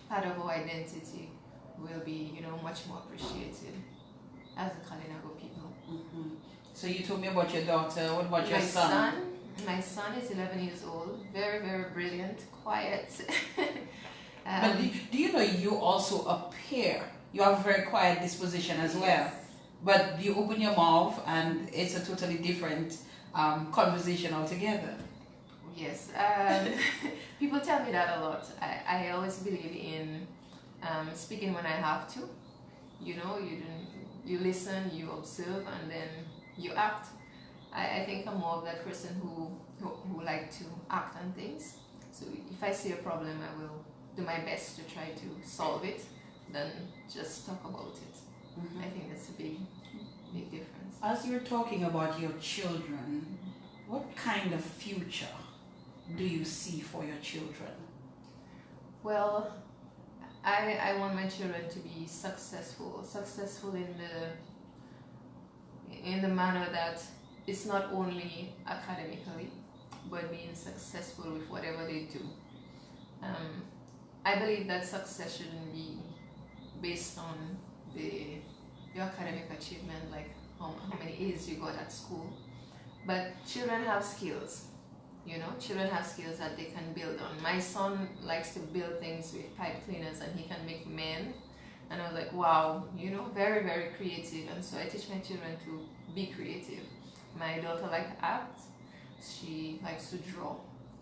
part of our identity will be, much more appreciated as a Kalinago people. Mm-hmm. So you told me about your daughter. What about your My son? My son is 11 years old, very, very brilliant, quiet. But do you know you also appear, you have a very quiet disposition as well. But you open your mouth and it's a totally different conversation altogether. Yes, people tell me that a lot. I always believe in speaking when I have to. You listen, you observe, and then you act. I think I'm more of that person who like to act on things. So if I see a problem, I will do my best to try to solve it, than just talk about it. Mm-hmm. I think that's a big difference. As you're talking about your children, what kind of future do you see for your children? Well, I want my children to be successful in the manner that it's not only academically, but being successful with whatever they do. I believe that success shouldn't be based on your academic achievement, like how many A's you got at school. But children have skills, children have skills that they can build on. My son likes to build things with pipe cleaners, and he can make men. And I was like, wow, very, very creative. And so I teach my children to be creative. My daughter likes to act. She likes to draw.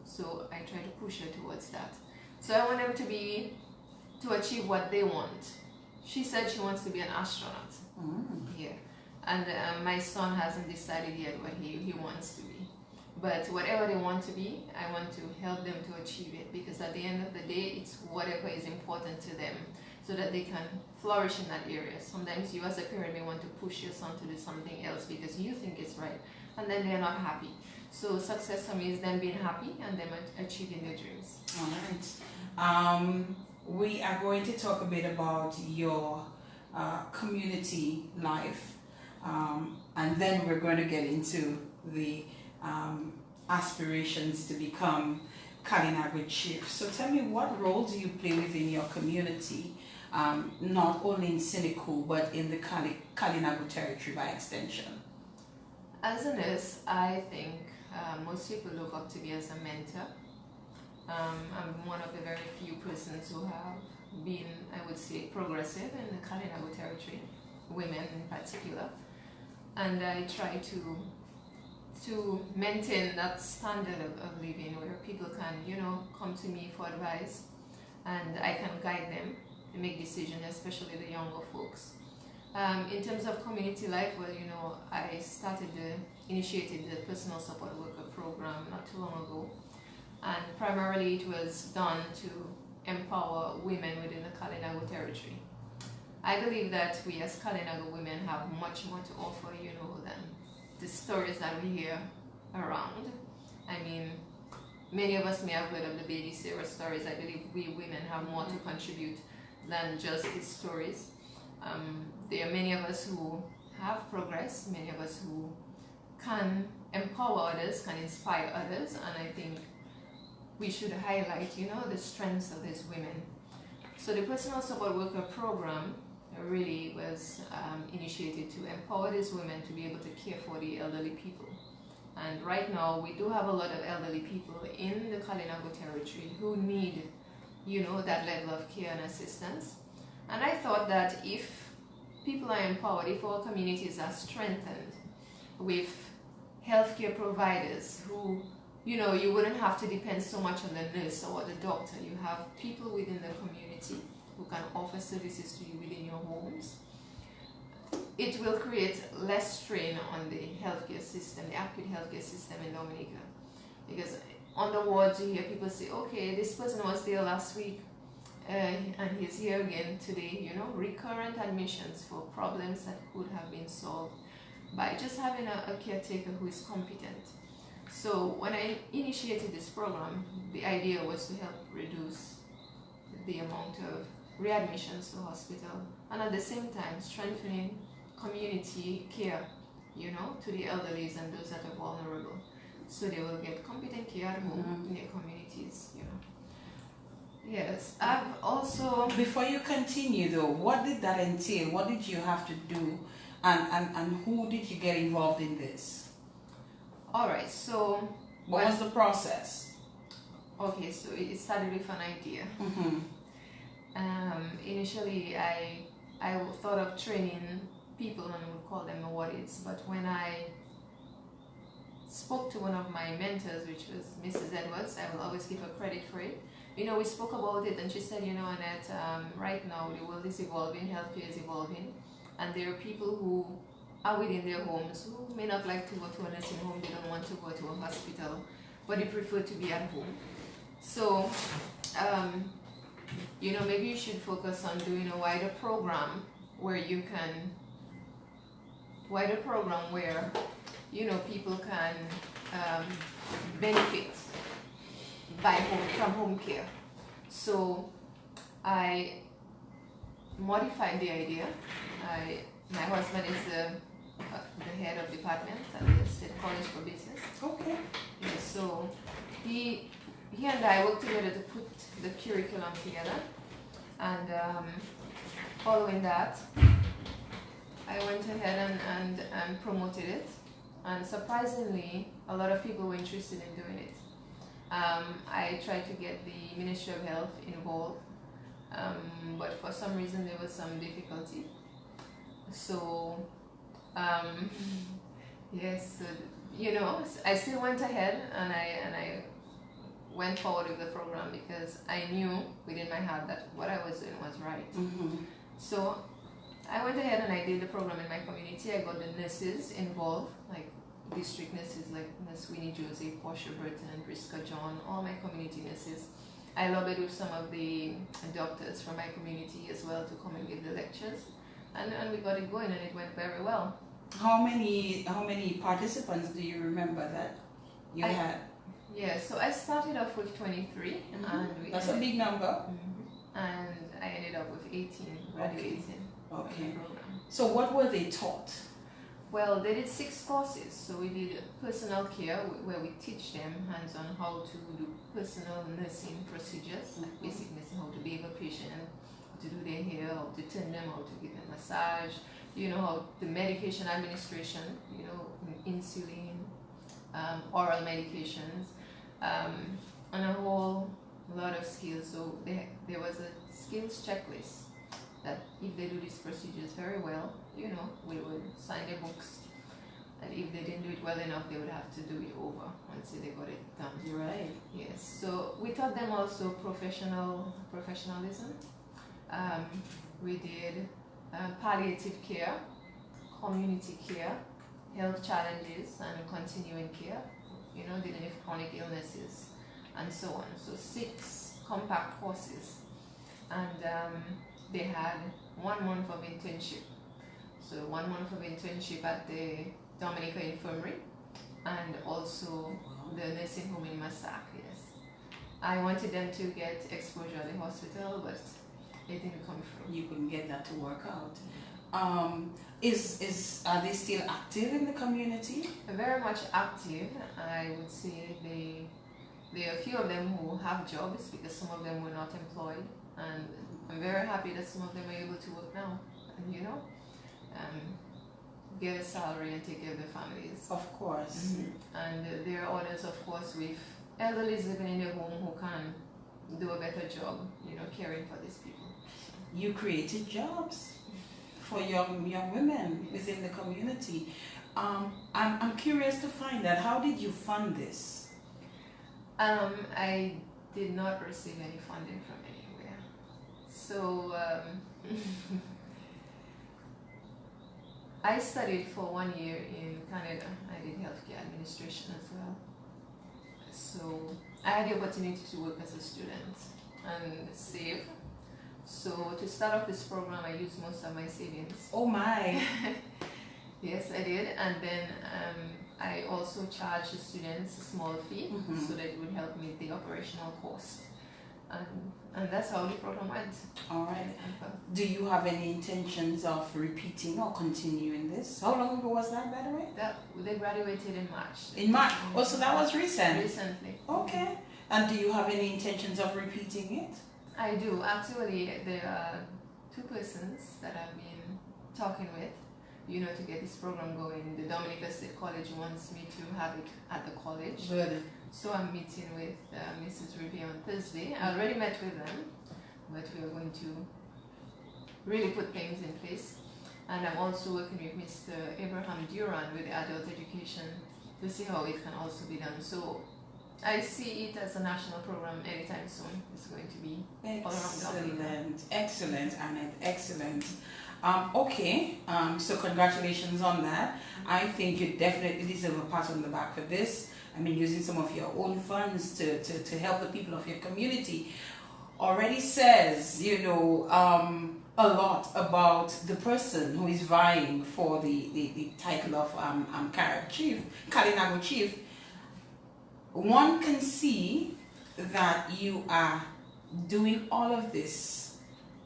So I try to push her towards that. So I want them to achieve what they want. She said she wants to be an astronaut. Yeah. And my son hasn't decided yet what he wants to be. But whatever they want to be, I want to help them to achieve it, because at the end of the day, it's whatever is important to them, so that they can flourish in that area. Sometimes you as a parent may want to push your son to do something else because you think it's right, and then they're not happy. So success for me is them being happy and them achieving their dreams. All right. We are going to talk a bit about your community life, and then we're going to get into the aspirations to become Kalinago Chief. So tell me, what role do you play within your community, not only in Sineku, but in the Kalinago Territory by extension? As a nurse, I think most people look up to me as a mentor. I'm one of the very few persons who have been, I would say, progressive in the Kalinago Territory, women in particular. And I try to maintain that standard of living where people can, come to me for advice, and I can guide them to make decisions, especially the younger folks. In terms of community life, well, I initiated the personal support worker program not too long ago, and primarily it was done to empower women within the Kalinago Territory. I believe that we as Kalinago women have much more to offer, than the stories that we hear around. I mean, many of us may have heard of the baby Sarah stories. I believe we women have more to contribute than just these stories. There are many of us who have progress, many of us who can empower others, can inspire others, and I think we should highlight, the strengths of these women. So the personal support worker program really was initiated to empower these women to be able to care for the elderly people. And right now we do have a lot of elderly people in the Kalinago Territory who need, that level of care and assistance. And I thought that if people are empowered, if our communities are strengthened with healthcare providers who, you wouldn't have to depend so much on the nurse or the doctor. You have people within the community who can offer services to you within your homes. It will create less strain on the healthcare system, the acute healthcare system in Dominica. Because on the wards you hear people say, okay, this person was there last week and he's here again today, recurrent admissions for problems that could have been solved by just having a caretaker who is competent. So when I initiated this program, the idea was to help reduce the amount of readmissions to hospital and at the same time strengthening community care, to the elderly and those that are vulnerable. So they will get competent care at home in their communities, Yes, I've also... Before you continue though, what did that entail? What did you have to do? And who did you get involved in this? Alright, so... What was the process? Okay, so it started with an idea. Initially, I thought of training people and would call them awardees, but when I spoke to one of my mentors, which was Mrs. Edwards, I will always give her credit for it. We spoke about it and she said, Annette, right now the world is evolving, healthcare is evolving, and there are people who are within their homes who may not like to go to a nursing home, they don't want to go to a hospital, but they prefer to be at home. So, maybe you should focus on doing a wider program where people can benefit from home care. So I modified the idea. My husband is the head of department at the State College for Business. Okay. Yeah, so he and I worked together to put the curriculum together, and following that, I went ahead and promoted it, and surprisingly, a lot of people were interested in doing it. I tried to get the Ministry of Health involved, but for some reason there was some difficulty. So, yes, I still went ahead and I went forward with the program because I knew within my heart that what I was doing was right. So I went ahead and I did the program in my community. I got the nurses involved, like district nurses like Nurse Winnie Joseph, Portia Burton, and Briska John, all my community nurses. I lobbied with some of the doctors from my community as well to come and give the lectures, and we got it going and it went very well. How many participants do you remember that you had? Yeah, so I started off with 23, and that's a big number. And I ended up with 18 graduating. Okay. So what were they taught? Well, they did 6 courses. So we did personal care, where we teach them hands-on how to do personal nursing procedures, like basic nursing, how to bathe a patient, how to do their hair, how to turn them, how to give them massage, how the medication administration, insulin, oral medications, and a whole lot of skills. So there was a skills checklist that if they do these procedures very well, we would sign their books, and if they didn't do it well enough, they would have to do it over until they got it done. You're right. Yes. So we taught them also professionalism. We did palliative care, community care, health challenges, and continuing care. Dealing with chronic illnesses, and so on. So 6 compact courses, and they had 1 month of internship. So 1 month of internship at the Dominica Infirmary and also the nursing home in Massac, yes. I wanted them to get exposure at the hospital, but it didn't come through. You couldn't get that to work out. Are they still active in the community? Very much active. I would say there are a few of them who have jobs because some of them were not employed, and I'm very happy that some of them are able to work now, and get a salary and take care of their families. Of course. And there are others, of course, with elderly living in their home who can do a better job, caring for these people. You created jobs for young women within the community. I'm curious to find out, how did you fund this? I did not receive any funding from anywhere. So I studied for 1 year in Canada. I did healthcare administration as well. So I had the opportunity to work as a student and save. So to start off this program, I used most of my savings. Oh my! Yes, I did. And then I also charged the students a small fee so that it would help me with the operational cost. And that's how the program went. All right. Do you have any intentions of repeating or continuing this? How long ago was that, by the way? They graduated in March. In March? Oh, so that was recent? Recently. Okay. And do you have any intentions of repeating it? I do. Actually, there are 2 persons that I've been talking with, to get this program going. The Dominica State College wants me to have it at the college. Good. So I'm meeting with Mrs. Riviere on Thursday. I already met with them, but we are going to really put things in place. And I'm also working with Mr. Abraham Duran with adult education to see how it can also be done. So I see it as a national program anytime soon. It's going to be all around Dominica. Excellent, Annette, excellent. Okay, so congratulations on that. I think you definitely deserve a pat on the back for this. I mean, using some of your own funds to help the people of your community already says, a lot about the person who is vying for the title of Kalinago Chief. One can see that you are doing all of this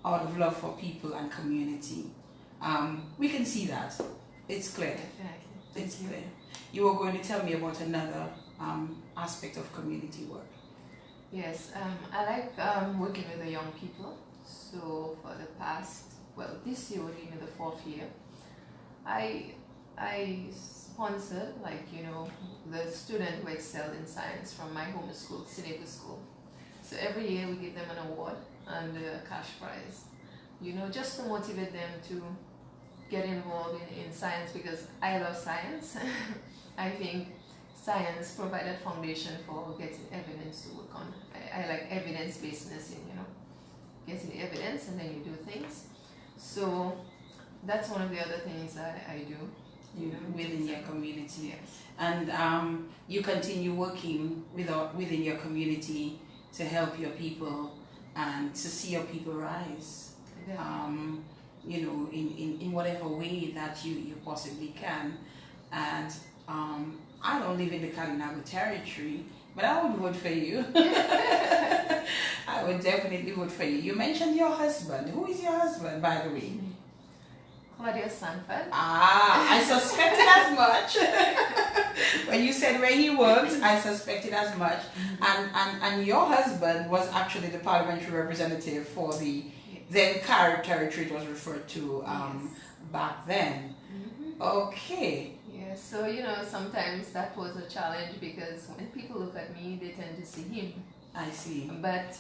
out of love for people and community. We can see that. It's clear. It's clear. You were going to tell me about another aspect of community work. Yes, I like working with the young people. So for the past, this year would be the 4th year, I sponsored, the student who excelled in science from my home school, Sineku school. So every year we give them an award and a cash prize, just to motivate them to get involved in science, because I love science. I think science provided foundation for getting evidence to work on. I like evidence-based nursing, getting the evidence and then you do things. So that's one of the other things I do. Within your community. Yes. And you continue working within your community to help your people and to see your people rise. Yeah. In whatever way that you possibly can. And I don't live in the Kalinago Territory, but I would vote for you. I would definitely vote for you. You mentioned your husband. Who is your husband, by the way? Anette Sanford. I suspected as much. When you said where he worked, I suspected as much. And your husband was actually the parliamentary representative for the then Territory it was referred to back then. Okay. Yeah, so sometimes that was a challenge because when people look at me, they tend to see him. I see. But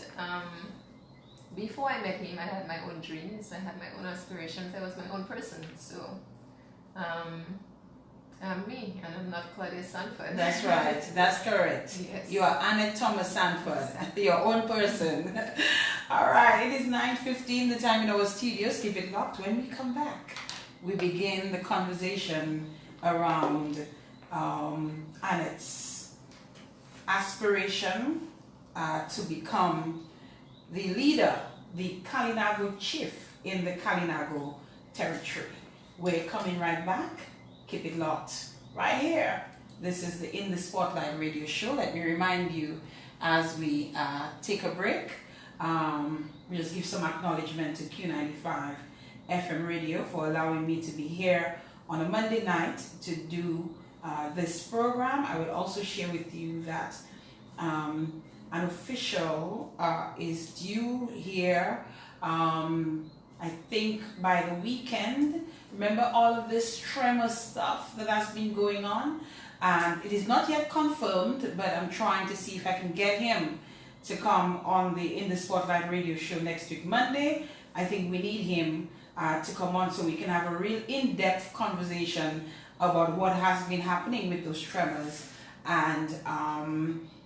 before I met him, I had my own dreams, I had my own aspirations, I was my own person. So I'm me, and I'm not Claudia Sanford. That's right, that's correct. Yes. You are Annette Thomas Sanford, your own person. All right, it is 9:15, the time in our studios. Keep it locked. When we come back, we begin the conversation around Annette's aspiration to become the leader, the Kalinago Chief in the Kalinago Territory. We're coming right back. Keep it locked right here. This is the In the Spotlight radio show. Let me remind you as we take a break, we just give some acknowledgement to Q95 FM radio for allowing me to be here on a Monday night to do this program. I will also share with you that an official is due here, I think by the weekend. Remember all of this tremor stuff that has been going on? It is not yet confirmed, but I'm trying to see if I can get him to come on the In the Spotlight radio show next week, Monday. I think we need him to come on so we can have a real in-depth conversation about what has been happening with those tremors and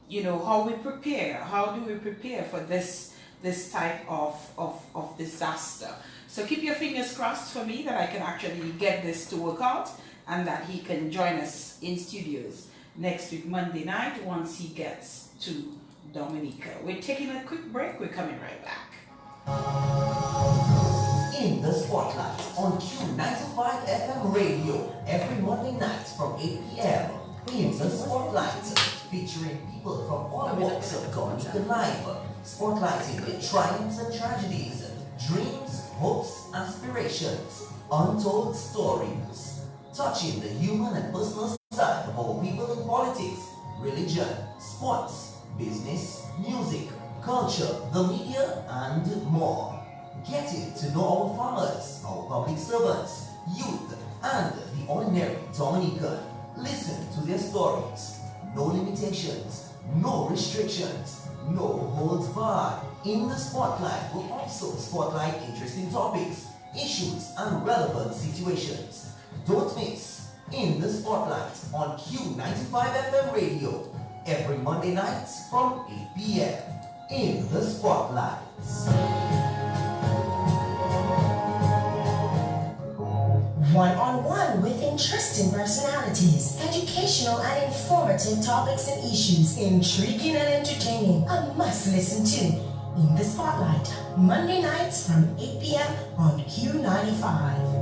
you know, how we prepare. How do we prepare for this type of disaster? So keep your fingers crossed for me that I can actually get this to work out and that he can join us in studios next week, Monday night, once he gets to Dominica. We're taking a quick break. We're coming right back. In the Spotlight on Q95 FM radio every Monday night from 8 p.m. In the Spotlight, featuring people from all walks of Dominica life, spotlighting the triumphs and tragedies, dreams, hopes, aspirations, untold stories, touching the human and personal side of our people in politics, religion, sports, business, music, culture, the media, and more. Getting to know our farmers, our public servants, youth, and the ordinary Dominican. Listen to their stories. No limitations, no restrictions, no holds barred. In the Spotlight will also spotlight interesting topics, issues, and relevant situations. Don't miss In the Spotlight on Q95 FM radio every Monday night from 8 p.m. In the Spotlight. One-on-one with interesting personalities, educational and informative topics and issues, intriguing and entertaining. A must listen to In the Spotlight, Monday nights from 8 p.m. on Q95.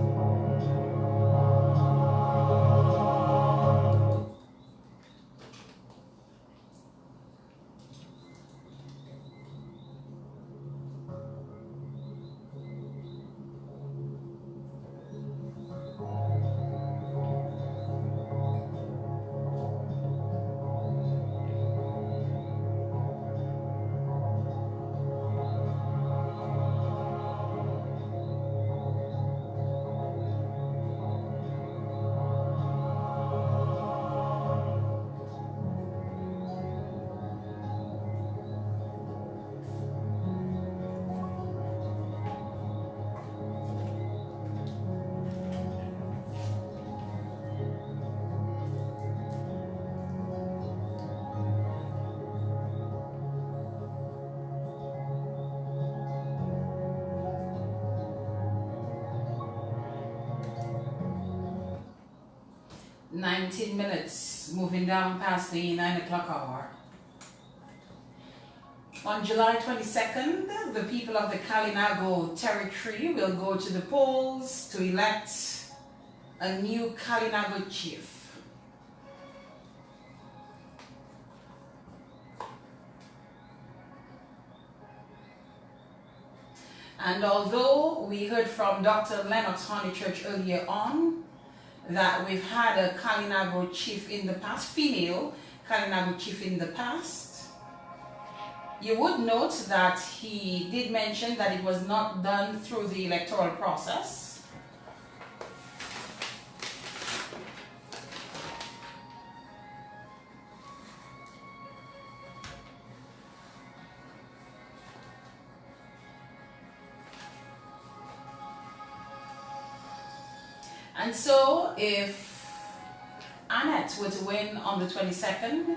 19 minutes, moving down past the 9 o'clock hour. On July 22nd, the people of the Kalinago Territory will go to the polls to elect a new Kalinago Chief. And although we heard from Dr. Lennox Honeychurch earlier on that we've had a Kalinago Chief in the past, female Kalinago Chief in the past, you would note that he did mention that it was not done through the electoral process. And so if Annette were to win on the 22nd,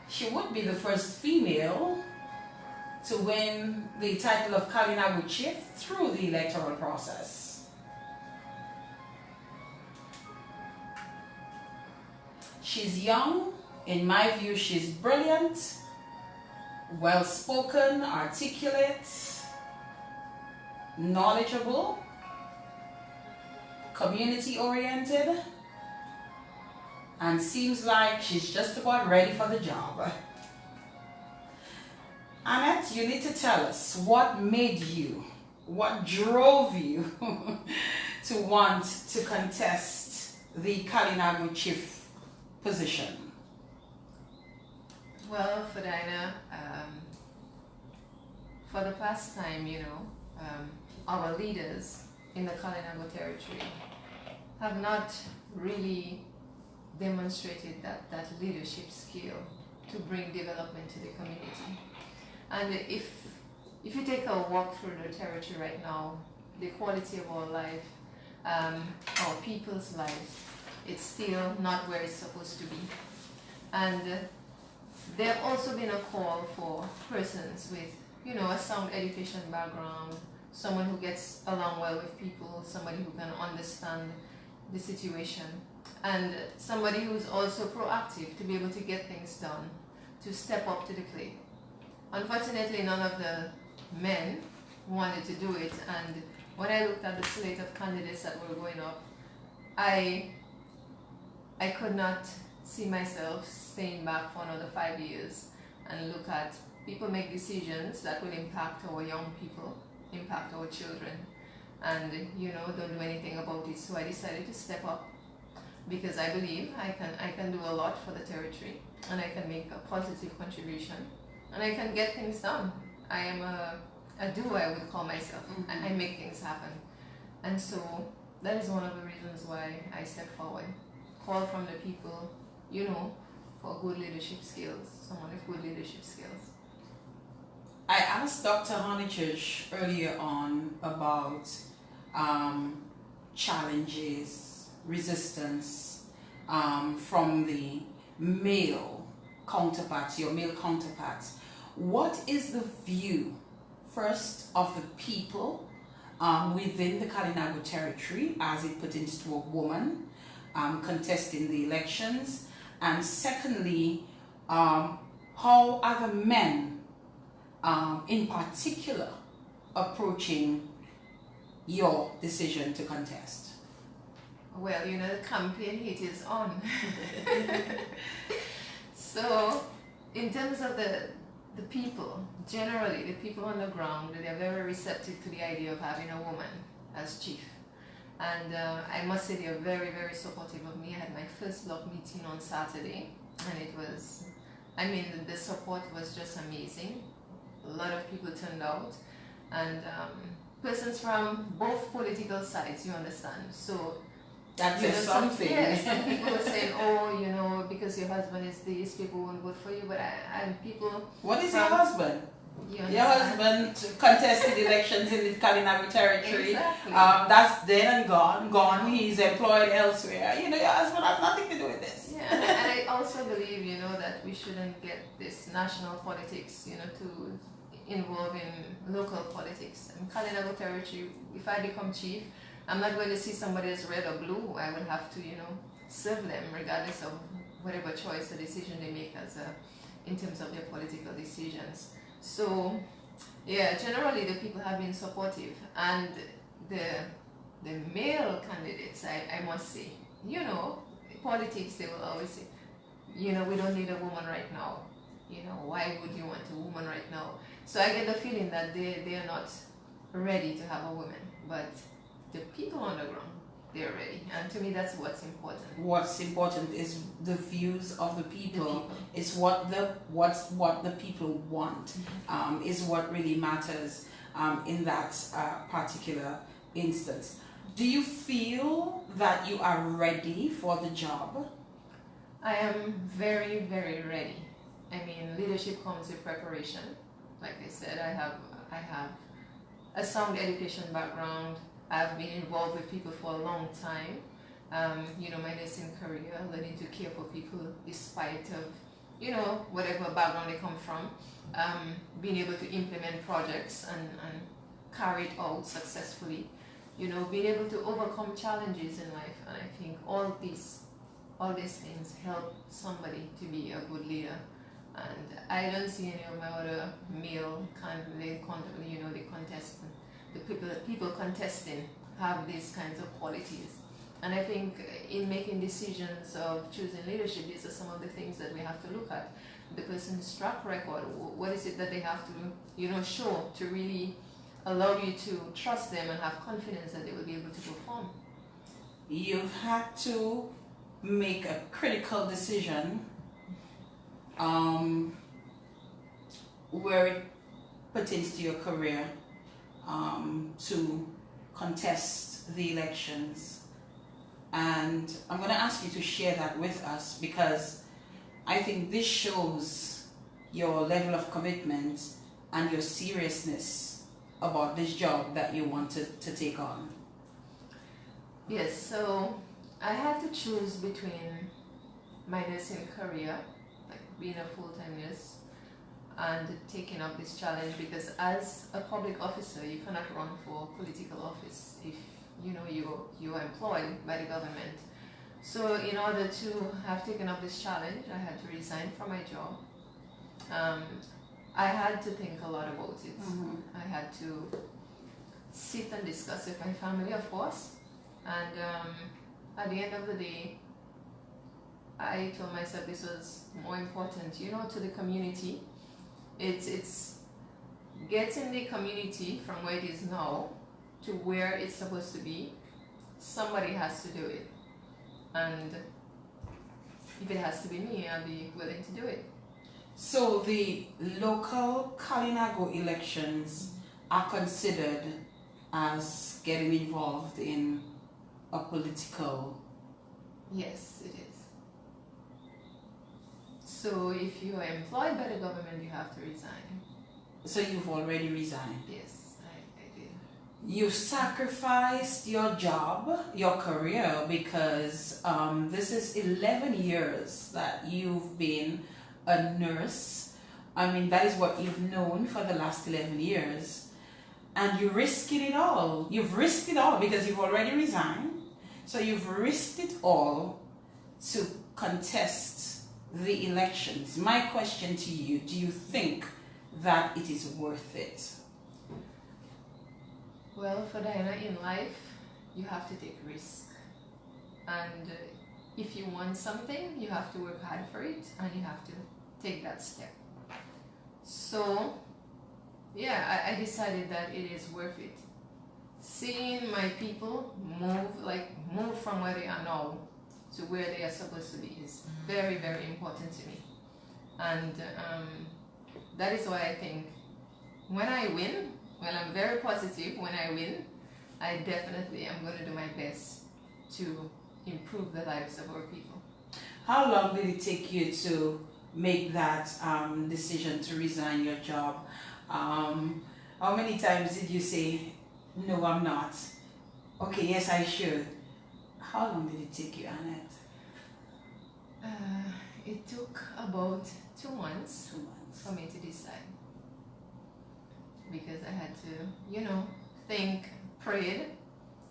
she would be the first female to win the title of Kalinago Chief through the electoral process. She's young. In my view, she's brilliant, well-spoken, articulate, knowledgeable, community oriented, and seems like she's just about ready for the job. Annette, you need to tell us what made you, what drove you to want to contest the Kalinago Chief position. Well, Fadina, for the past time, our leaders in the Kalinago Territory have not really demonstrated that leadership skill to bring development to the community. And if you take a walk through the territory right now, the quality of our life, our people's lives, it's still not where it's supposed to be. And there have also been a call for persons with, a sound education background, someone who gets along well with people, somebody who can understand the situation, and somebody who's also proactive to be able to get things done, to step up to the plate. Unfortunately, none of the men wanted to do it, and when I looked at the slate of candidates that were going up, I could not see myself staying back for another 5 years and look at people make decisions that will impact our young people, impact our children, and don't do anything about it. So I decided to step up because I believe I can do a lot for the territory, and I can make a positive contribution, and I can get things done. I am a doer, I would call myself. I make things happen. And so that is one of the reasons why I stepped forward. Call from the people, for good leadership skills, someone with good leadership skills. I asked Dr. Honeychurch earlier on about challenges, resistance from the male counterparts, your male counterparts. What is the view, first, of the people within the Kalinago Territory as it pertains to a woman contesting the elections? And secondly, how are the men in particular approaching your decision to contest? Well, the campaign heat is on. So, in terms of the people, generally, the people on the ground, they're very receptive to the idea of having a woman as chief. And I must say they're very, very supportive of me. I had my first block meeting on Saturday, and it was, the support was just amazing. A lot of people turned out, and persons from both political sides, you understand. So that says something. Some people were saying, because your husband is this, people won't vote for you. But people. What is your husband? Your husband contested elections in the Kalinago Territory. Exactly. That's dead and gone. He's employed elsewhere. Your husband has nothing to do with this. Yeah, and I also believe, that we shouldn't get this national politics, to involve in local politics. In Kalinago Territory, if I become chief, I'm not going to see somebody as red or blue. I will have to, serve them regardless of whatever choice or decision they make in terms of their political decisions. So, yeah, generally the people have been supportive, and the male candidates, I must say, politics, they will always say, we don't need a woman right now. Why would you want a woman right now? So I get the feeling that they are not ready to have a woman, but the people on the ground, they're ready. And to me, that's what's important. What's important is the views of the people. It's what the people want, is what really matters in that particular instance. Do you feel that you are ready for the job? I am very, very ready. Leadership comes with preparation. Like I said, I have a sound education background. I've been involved with people for a long time. My nursing career, learning to care for people despite of, whatever background they come from. Being able to implement projects and carry it out successfully. Being able to overcome challenges in life. And I think all these things help somebody to be a good leader. And I don't see any of my other male candidates, the the people contesting have these kinds of qualities. And I think in making decisions of choosing leadership, these are some of the things that we have to look at. The person's track record, what is it that they have to, show to really allow you to trust them and have confidence that they will be able to perform. You've had to make a critical decision where it pertains to your career to contest the elections. And I'm going to ask you to share that with us, because I think this shows your level of commitment and your seriousness about this job that you wanted to take on. Yes, so I had to choose between my nursing career, like being a full-time nurse, and taking up this challenge, because as a public officer, you cannot run for political office if you are employed by the government. So in order to have taken up this challenge, I had to resign from my job. I had to think a lot about it. Mm-hmm. I had to sit and discuss with my family, of course. And at the end of the day, I told myself this was more important, to the community. It's getting the community from where it is now to where it's supposed to be. Somebody has to do it. And if it has to be me, I'll be willing to do it. So the local Kalinago elections are considered as getting involved in a political... Yes, it is. So if you are employed by the government, you have to resign. So you've already resigned? Yes, I did. You've sacrificed your job, your career, because this is 11 years that you've been a nurse. I mean, that is what you've known for the last 11 years. And you're risking it all. You've risked it all because you've already resigned. So you've risked it all to contest the elections. My question to you, do you think that it is worth it? Well, for Diana, in life, you have to take risk. And if you want something, you have to work hard for it, and you have to take that step. So, yeah, I decided that it is worth it. Seeing my people move from where they are now to where they are supposed to be is very, very important to me. And that is why I think when I win, well, I'm very positive when I win, I definitely am going to do my best to improve the lives of our people. How long did it take you to make that decision to resign your job? How many times did you say, no, I'm not? Okay, yes, I should. How long did it take you, Annette? It took about 2 months. 2 months. For me to decide. Because I had to, think, prayed.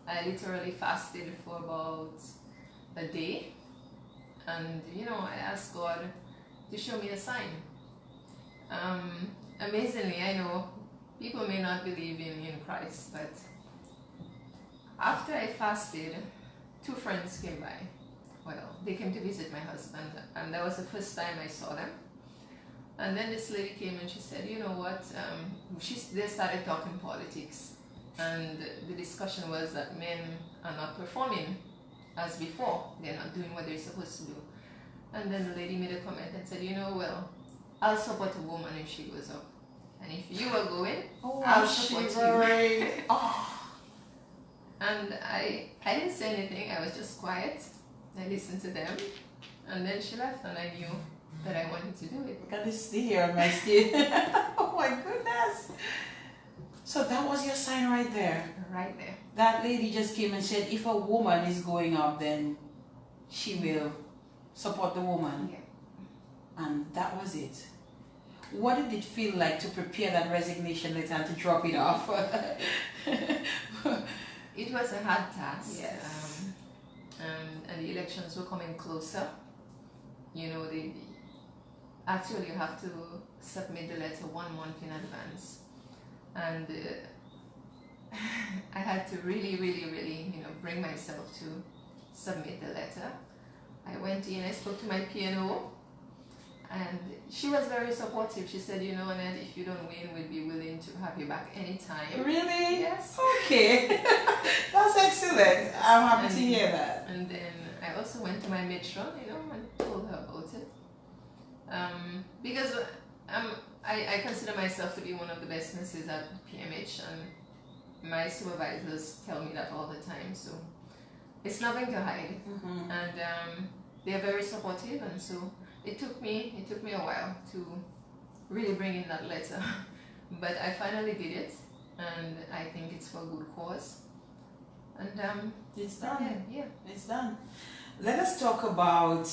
I literally fasted for about a day. And, I asked God to show me a sign. Amazingly, I know people may not believe in Christ, but after I fasted, 2 friends came by. Well, they came to visit my husband, and that was the first time I saw them. And then this lady came and she said, you know what, they started talking politics. And the discussion was that men are not performing as before. They're not doing what they're supposed to do. And then the lady made a comment and said, well, I'll support a woman if she goes up. And if you are going, I'll support you. Oh. And I didn't say anything, I was just quiet. I listened to them, and then she left, and I knew that I wanted to do it. Look at this here on my skin. Oh my goodness. So that was your sign right there. Right there. That lady just came and said, if a woman is going up, then she will support the woman. Yeah. And that was it. What did it feel like to prepare that resignation letter and to drop it off? It was a hard task. Yes. And the elections were coming closer. Actually you have to submit the letter 1 month in advance. And I had to really, really, really, bring myself to submit the letter. I went in, I spoke to my P&O, and she was very supportive. She said, Annette, if you don't win, we'd be willing to have you back anytime. Really? Yes. Okay. That's excellent. I'm happy to hear that. And then I also went to my matron, and told her about it. Because I consider myself to be one of the best nurses at PMH, and my supervisors tell me that all the time. So it's nothing to hide, and they're very supportive, and so it took me a while to really bring in that letter, but I finally did it, and I think it's for a good cause, and It's done. yeah, It's done. Let us talk about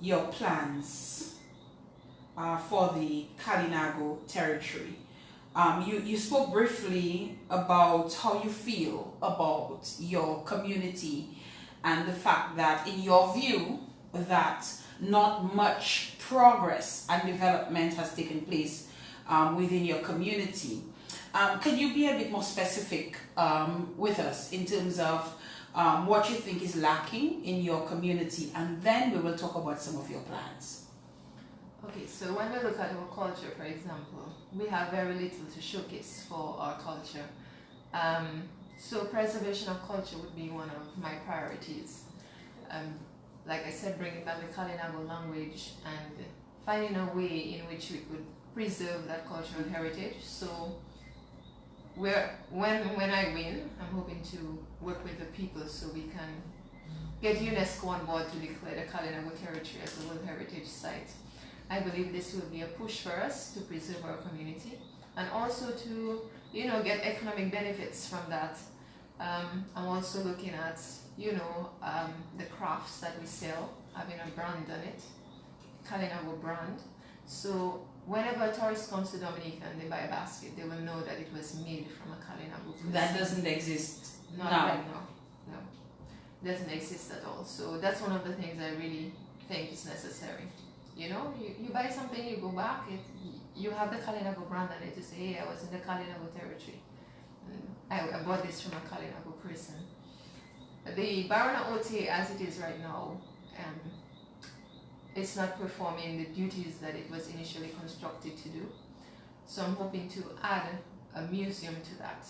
your plans for the Kalinago Territory. You spoke briefly about how you feel about your community and the fact that, in your view, that not much progress and development has taken place within your community. Can you be a bit more specific with us in terms of what you think is lacking in your community, and then we will talk about some of your plans. Okay, so when we look at our culture, for example, we have very little to showcase for our culture. So preservation of culture would be one of my priorities. Like I said, bringing back the Kalinago language and finding a way in which we could preserve that cultural heritage. So when I win, I'm hoping to work with the people so we can get UNESCO on board to declare the Kalinago Territory as a World Heritage Site. I believe this will be a push for us to preserve our community and also to, get economic benefits from that. I'm also looking at, the crafts that we sell, having a brand on it, Kalinago brand. So whenever a tourist comes to Dominica and they buy a basket, they will know that it was made from a Kalinago person. That doesn't exist Not now. right now. No, doesn't exist at all. So that's one of the things I really think is necessary. You buy something, you go back, you have the Kalinago brand on it to say, hey, I was in the Kalinago Territory. I bought this from a Kalinago person. The Barana OTA, as it is right now, it's not performing the duties that it was initially constructed to do. So I'm hoping to add a museum to that.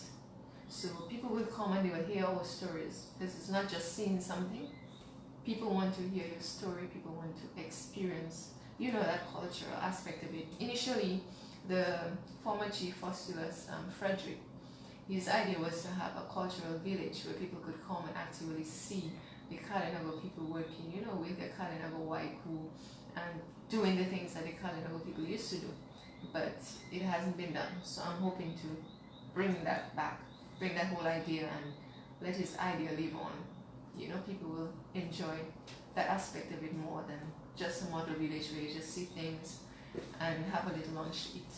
So people will come and they will hear our stories. This is not just seeing something. People want to hear your story. People want to experience, that cultural aspect of it. Initially, the former chief Faustulus Frederick, his idea was to have a cultural village where people could come and actually see the Kalinago people working, with the Kalinago Waiku and doing the things that the Kalinago people used to do. But it hasn't been done. So I'm hoping to bring that back, bring that whole idea and let his idea live on. People will enjoy that aspect of it more than just a model village where you just see things and have a little lunch to eat,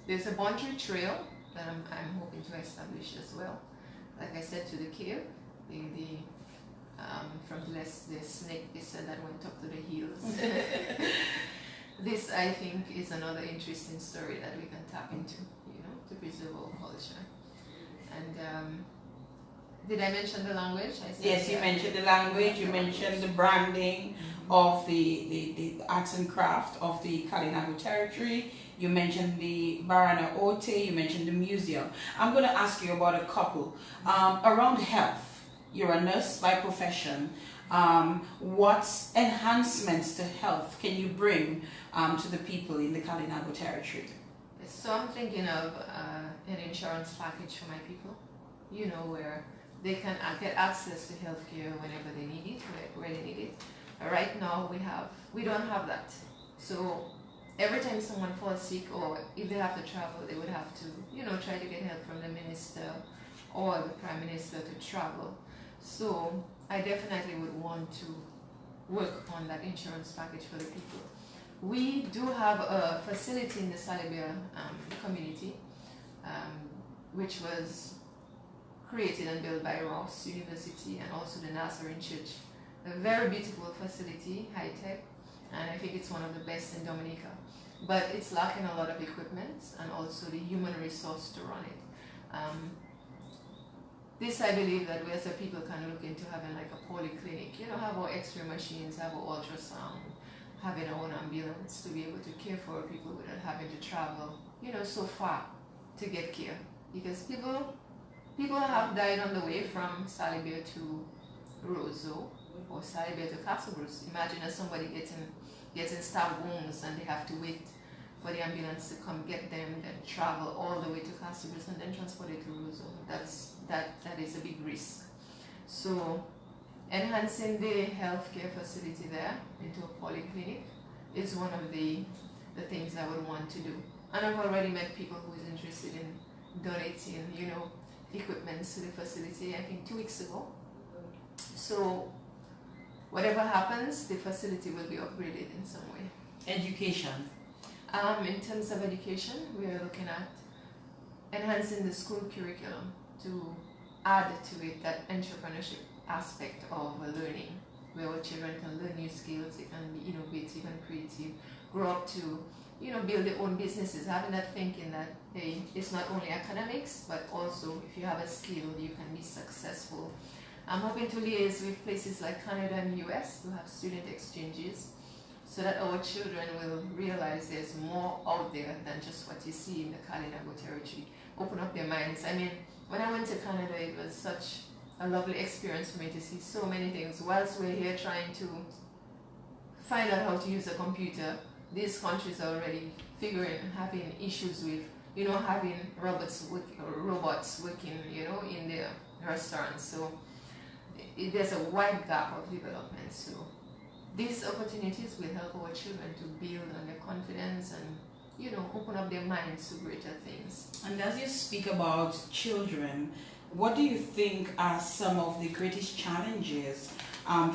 There's a boundary trail that I'm hoping to establish as well. Like I said, to the cave, from the snake descent that went up to the hills. This, I think, is another interesting story that we can tap into, to preserve our culture. And did I mention the language? I said, Yes, you mentioned the language, you mentioned the branding of the arts and craft of the Kalinago Territory, you mentioned the Barana Ote, you mentioned the museum. I'm going to ask you about a couple. Around health, you're a nurse by profession. What enhancements to health can you bring to the people in the Kalinago Territory? So I'm thinking of an insurance package for my people, where they can get access to healthcare whenever they need it, where they need it. Right now we don't have that. So every time someone falls sick or if they have to travel, they would have to, try to get help from the minister or the prime minister to travel. So I definitely would want to work on that insurance package for the people. We do have a facility in the Salibia community, which was created and built by Ross University and also the Nazarene Church. A very beautiful facility, high-tech, and I think it's one of the best in Dominica. but it's lacking a lot of equipment and also the human resource to run it. This I believe that we as a people can look into having like a polyclinic, have our x-ray machines, have our ultrasound, having our own ambulance to be able to care for people without having to travel, so far to get care. Because people have died on the way from Salibia to Roseau or Salibia to Castlebrooks. Imagine if somebody getting stab wounds and they have to wait for the ambulance to come get them, then travel all the way to Castlebrooks and then transport it to Roseau. That is a big risk. So enhancing the healthcare facility there into a polyclinic is one of the things I would want to do. And I've already met people who is interested in donating, equipment to the facility, I think 2 weeks ago. So whatever happens, the facility will be upgraded in some way. Education. In terms of education, we are looking at enhancing the school curriculum to add to it that entrepreneurship aspect of learning, where our children can learn new skills, they can be innovative and creative, grow up to build their own businesses, having that thinking that, hey, it's not only academics, but also if you have a skill, you can be successful. I'm hoping to liaise with places like Canada and US to have student exchanges so that our children will realize there's more out there than just what you see in the Kalinago Territory. Open up their minds. I mean, when I went to Canada, it was such a lovely experience for me to see so many things. Whilst we're here trying to find out how to use a computer, these countries are already having issues with, having robots working, in their restaurants. So there's a wide gap of development. So these opportunities will help our children to build on their confidence and, open up their minds to greater things. And as you speak about children, what do you think are some of the greatest challenges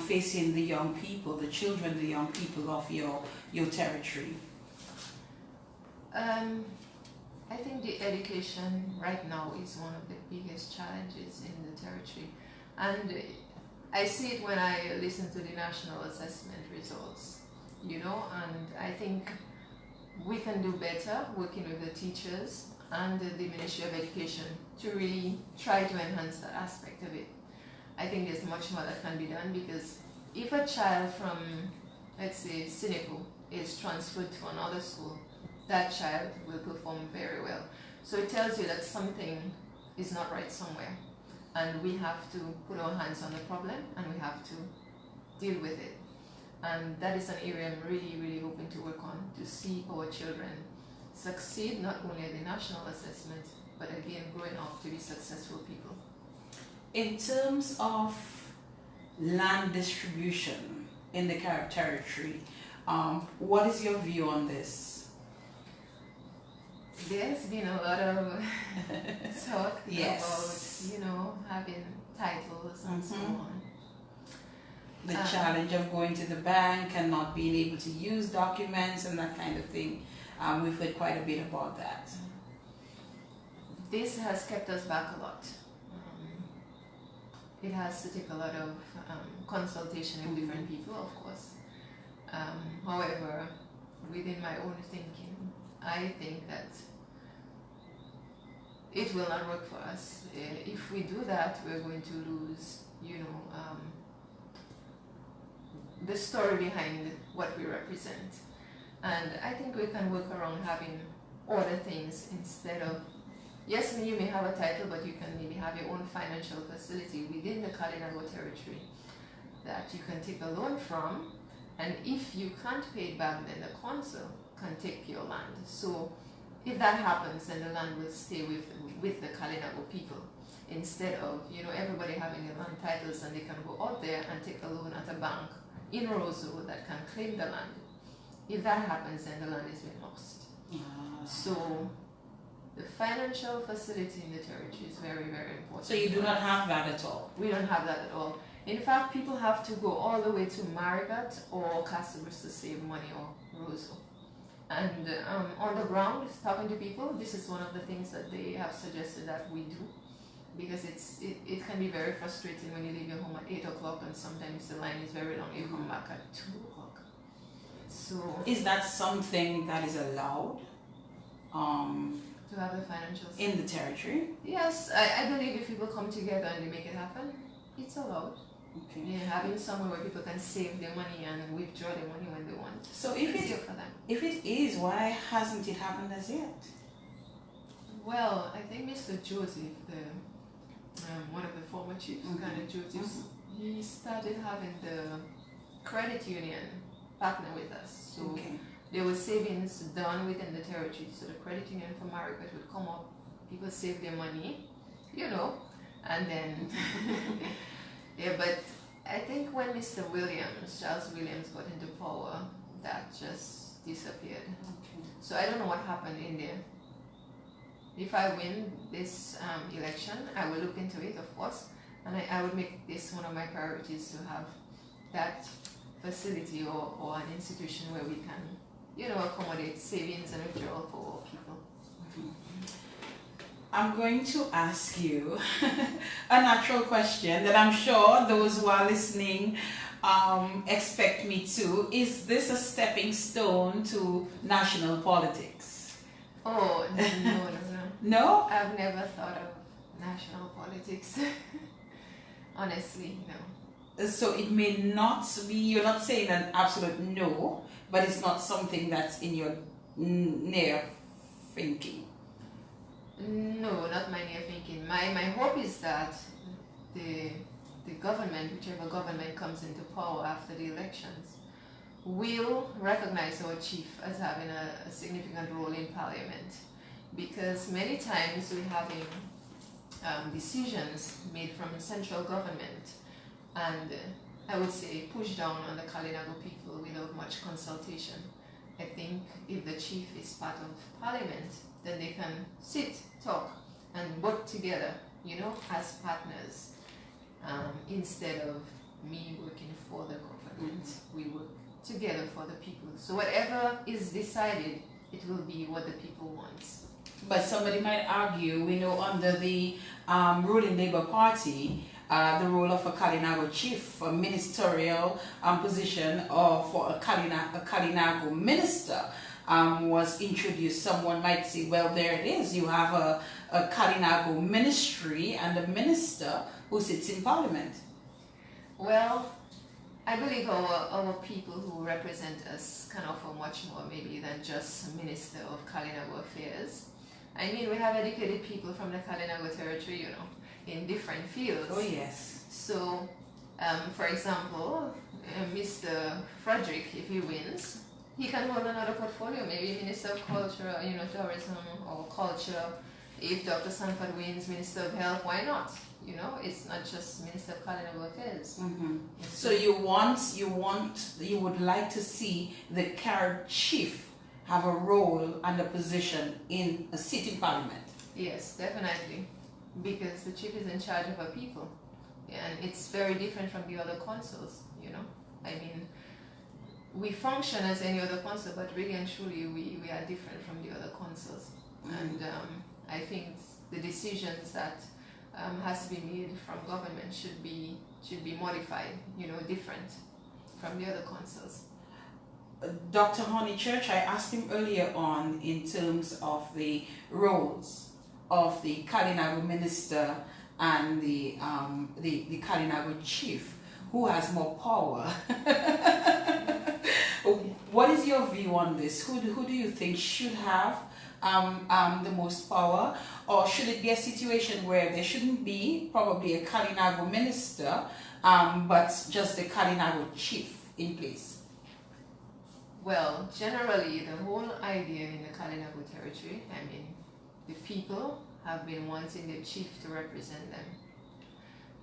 facing the young people, the children, the young people of your territory? I think the education right now is one of the biggest challenges in the territory. And I see it when I listen to the national assessment results, and I think we can do better working with the teachers and the Ministry of Education to really try to enhance that aspect of it. I think there's much more that can be done, because if a child from, let's say, Sineku is transferred to another school, that child will perform very well. So it tells you that something is not right somewhere, and we have to put our hands on the problem and we have to deal with it. And that is an area I'm really, really hoping to work on, to see our children succeed not only at the national assessment, but again growing up to be successful people. In terms of land distribution in the territory, what is your view on this? There's been a lot of talk Yes. about, having titles and so on. The challenge of going to the bank and not being able to use documents and that kind of thing. We've heard quite a bit about that. This has kept us back a lot. It has to take a lot of consultation with different people, of course. However, within my own thinking, I think that it will not work for us. If we do that, we're going to lose, the story behind what we represent. And I think we can work around having other things instead of, yes, you may have a title, but you can maybe have your own financial facility within the Kalinago Territory that you can take a loan from, and if you can't pay it back, then the council can take your land. So if that happens, then the land will stay with the Kalinago people, instead of everybody having their land titles, and they can go out there and take a loan at a bank in Roseau that can claim the land. If that happens, then the land is being lost. So the financial facility in the territory is very, very important. So you do not have that at all? We don't have that at all. In fact, people have to go all the way to Marigat or Castlebrooks to save money, or Roseau. And on the ground, talking to people, this is one of the things that they have suggested that we do, because it can be very frustrating when you leave your home at 8 o'clock and sometimes the line is very long. You come back at 2 o'clock. So Is that something that is allowed to have the financial in the territory? Yes, I believe if people come together and they make it happen, it's allowed. Okay. Yeah, having somewhere where people can save their money and withdraw their money when they want. So if Easier it for them. if it is, why hasn't it happened as yet? Well, I think Mr. Joseph, the one of the former chiefs, kind of Joseph, he started having the credit union partner with us. So Okay. there were savings done within the territory. So the credit union for market would come up, people save their money, you know, and then yeah. But I think when Mr. Williams, Charles Williams, got into power, that just disappeared. Okay. So I don't know what happened in there. If I win this election, I will look into it, of course, and I would make this one of my priorities to have that facility or an institution where we can, you know, accommodate savings and withdrawal for people. I'm going to ask you a natural question that I'm sure those who are listening expect me to. Is this a stepping stone to national politics? Oh, no. No? I've never thought of national politics. Honestly, no. So it may not be, you're not saying an absolute no, but it's not something that's in your near thinking. No, not my near thinking. My hope is that the government, whichever government comes into power after the elections, will recognize our chief as having a significant role in parliament. Because many times we're having decisions made from central government and I would say pushed down on the Kalinago people without much consultation. I think if the chief is part of parliament, then they can sit, talk, and work together, you know, as partners, instead of me working for the government. We work together for the people. So whatever is decided, it will be what the people want. But somebody might argue, we know under the ruling Labour Party, the role of a Kalinago chief, a ministerial position, or for a Kalinago minister was introduced. Someone might say, well, there it is. You have a Kalinago ministry and a minister who sits in parliament. Well, I believe our people who represent us can offer much more maybe than just a minister of Kalinago affairs. I mean, we have educated people from the Kalinago Territory, you know, in different fields. Oh, yes. So, for example, Mr. Frederick, if he wins, he can hold another portfolio, maybe Minister of Culture, you know, Tourism or Culture. If Dr. Sanford wins, Minister of Health, why not? You know, it's not just Minister of Kalinago Affairs. So you would like to see the Carib chief have a role and a position in a sitting parliament? Yes, definitely. Because the chief is in charge of our people. And it's very different from the other consuls, you know. I mean, we function as any other consul, but really and truly we are different from the other consuls. And I think the decisions that has to be made from government should be modified, you know, different from the other consuls. Dr. Honeychurch, I asked him earlier on in terms of the roles of the Kalinago minister and the Kalinago chief, who has more power. What is your view on this? Who do you think should have the most power, or should it be a situation where there shouldn't be probably a Kalinago minister, but just the Kalinago chief in place? Well, generally, the whole idea in the Kalinago Territory, I mean, the people have been wanting the chief to represent them.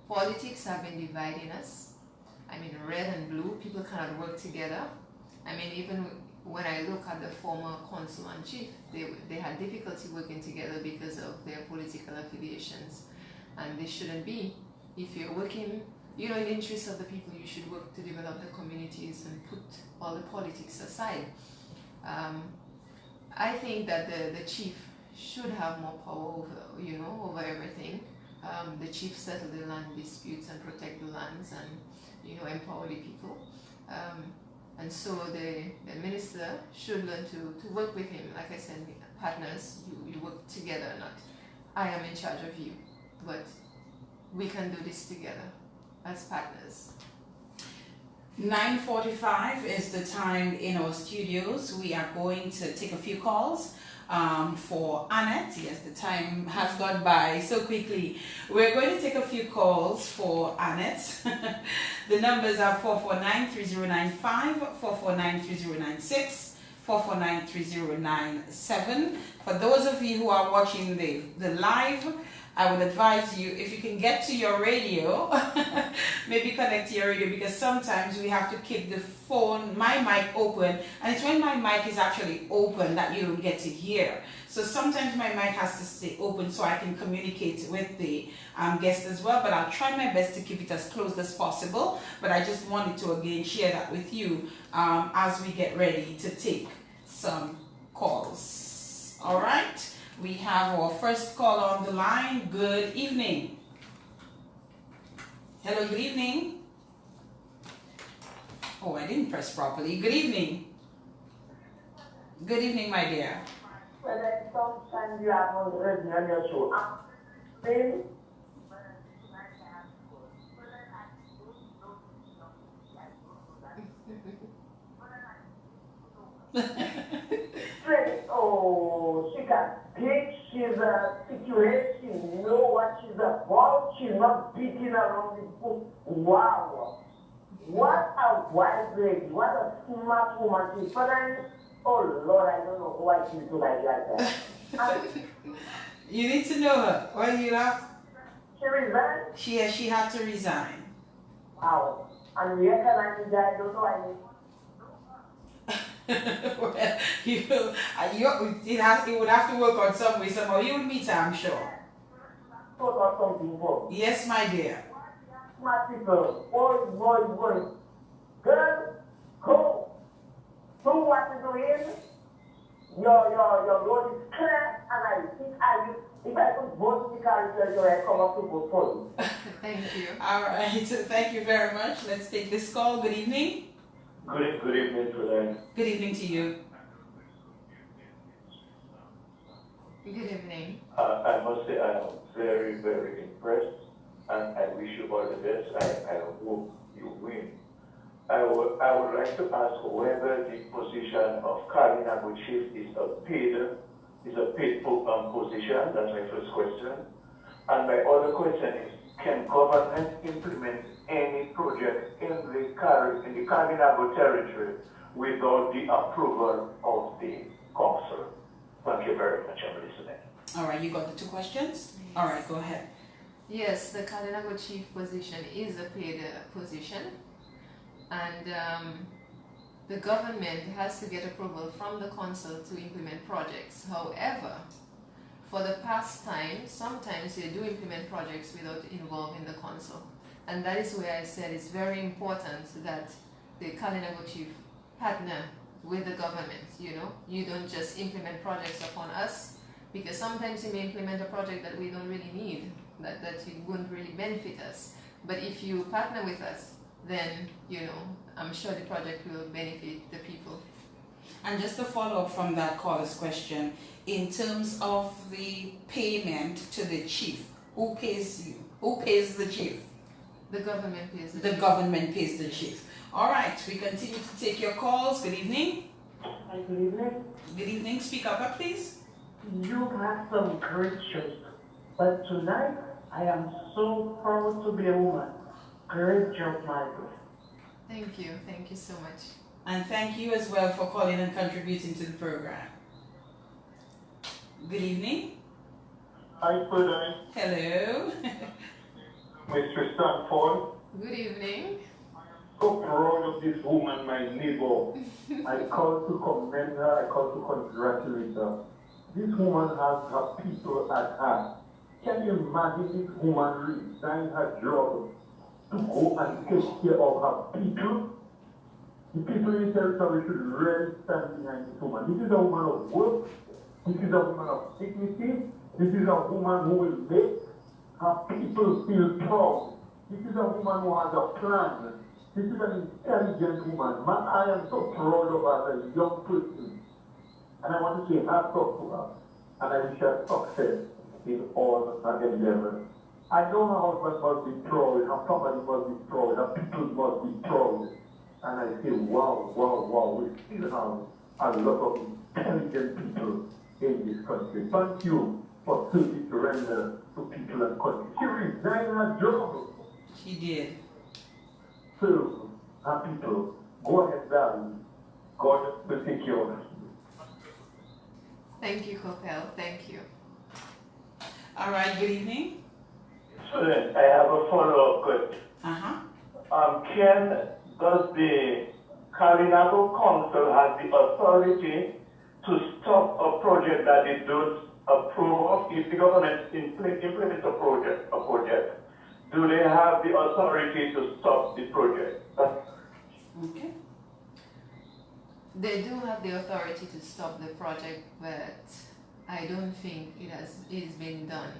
Politics have been dividing us. I mean, red and blue, people cannot work together. I mean, even when I look at the former consul and chief, they had difficulty working together because of their political affiliations. And they shouldn't be. If you're working, you know, in the interest of the people, you should work to develop the communities and put all the politics aside. I think that the chief should have more power over, you know, over everything. The chief settle the land disputes and protect the lands and, you know, empower the people. And so the minister should learn to work with him. Like I said, partners, you work together, not I am in charge of you, but we can do this together as partners. 9:45 is the time in our studios. We are going to take a few calls for Annette. Yes, the time has gone by so quickly. We're going to take a few calls for Annette. The numbers are 449-3095, 449-3096, 449-3097. For those of you who are watching the live, I would advise you, if you can get to your radio, maybe connect to your radio, because sometimes we have to keep the phone, my mic open, and it's when my mic is actually open that you don't get to hear. So sometimes my mic has to stay open so I can communicate with the guest as well, but I'll try my best to keep it as closed as possible. But I just wanted to again share that with you as we get ready to take some calls. All right. We have our first call on the line. Good evening. Hello, good evening. Oh, I didn't press properly. Good evening. Good evening, my dear. Well, sometimes you have already on your show. Then, oh, she can pick, she's a situation, you know what she's about, she's not beating around the bush. Wow. What a wise lady, what a smart woman she's. But oh Lord, I don't know why she's doing like that. You need to know her. Why do you laugh? She resigned? She had to resign. Wow. And we can I don't know, I mean. Well, it would have to work on some way somehow. You will meet her, I'm sure. Yes, my dear. Smart people, boy. Girl, go. Do what you're doing. Your road is clear, and I think if I could vote in the territory, I come up to vote for you. Thank you. All right, so thank you very much. Let's take this call. Good evening. Good evening to them. Good evening to you. Good evening. I must say I am very, very impressed, and I wish you all the best. I hope you win. I would like to ask whether the position of Kalinago Chief is a paid position. That's my first question. And my other question is, can government implement any project in the Kalinago Territory without the approval of the council? Thank you very much. I'm listening. All right, you got the two questions? Yes. All right, go ahead. Yes, the Kalinago Chief position is a paid position, and the government has to get approval from the council to implement projects. However, for the past time, sometimes they do implement projects without involving the council. And that is where I said it's very important that the Kalinago Chief partner with the government, you know. You don't just implement projects upon us, because sometimes you may implement a project that we don't really need, that it wouldn't really benefit us. But if you partner with us, then, you know, I'm sure the project will benefit the people. And just to follow up from that caller's question, in terms of the payment to the chief, who pays you? Who pays the chief? The government pays The government pays the chief. All right, we continue to take your calls. Good evening. Hi, good evening. Good evening. Speak up, please. You have some great shows, but tonight I am so proud to be a woman. Great job, Michael. Thank you so much. And thank you as well for calling and contributing to the program. Good evening. Hi, Ferdinand. Hello. Mr. Sanford. Good evening. So proud of this woman, my neighbor. I call to commend her, I call to congratulate her. This woman has her people at heart. Can you imagine this woman resign her job to go and take care of her people? The people in the territory should really stand behind this woman. This is a woman of work. This is a woman of dignity. This is a woman who will make her people feel proud. This is a woman who has a plan. This is an intelligent woman. Man, I am so proud of her as a young person. And I want to say hats off to her. And I wish her success in all her endeavors. I know her husband must be proud, her family must be proud, her people must be proud. And I say, wow, wow, wow, we still have a lot of intelligent people in this country. Thank you for serving to render to people and country. She resigned her job. She did. Serve her people. Go ahead, darling. God will take care of us. Thank you, Kopel. Thank you. All right, good evening. Student, I have a follow-up question. Does the Kalinago Council have the authority to stop a project that it does approve of? If the government implements a project, do they have the authority to stop the project? Okay. They do have the authority to stop the project, but I don't think it's been done.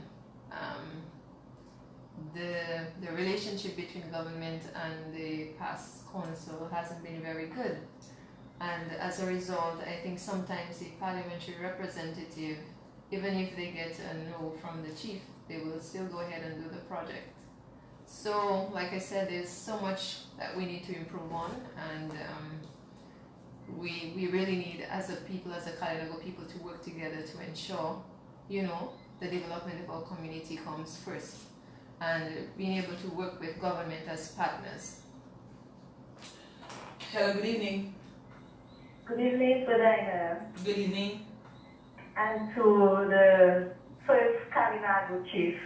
The relationship between government and the past council hasn't been very good, and as a result, I think sometimes the parliamentary representative, even if they get a no from the chief, they will still go ahead and do the project. So, like I said, there's so much that we need to improve on, and we really need, as a people, as a Kalinago people, to work together to ensure, the development of our community comes first, and being able to work with government as partners. Hello, good evening. Good evening, Sodina. Good evening. And to the first Kalinago Chief.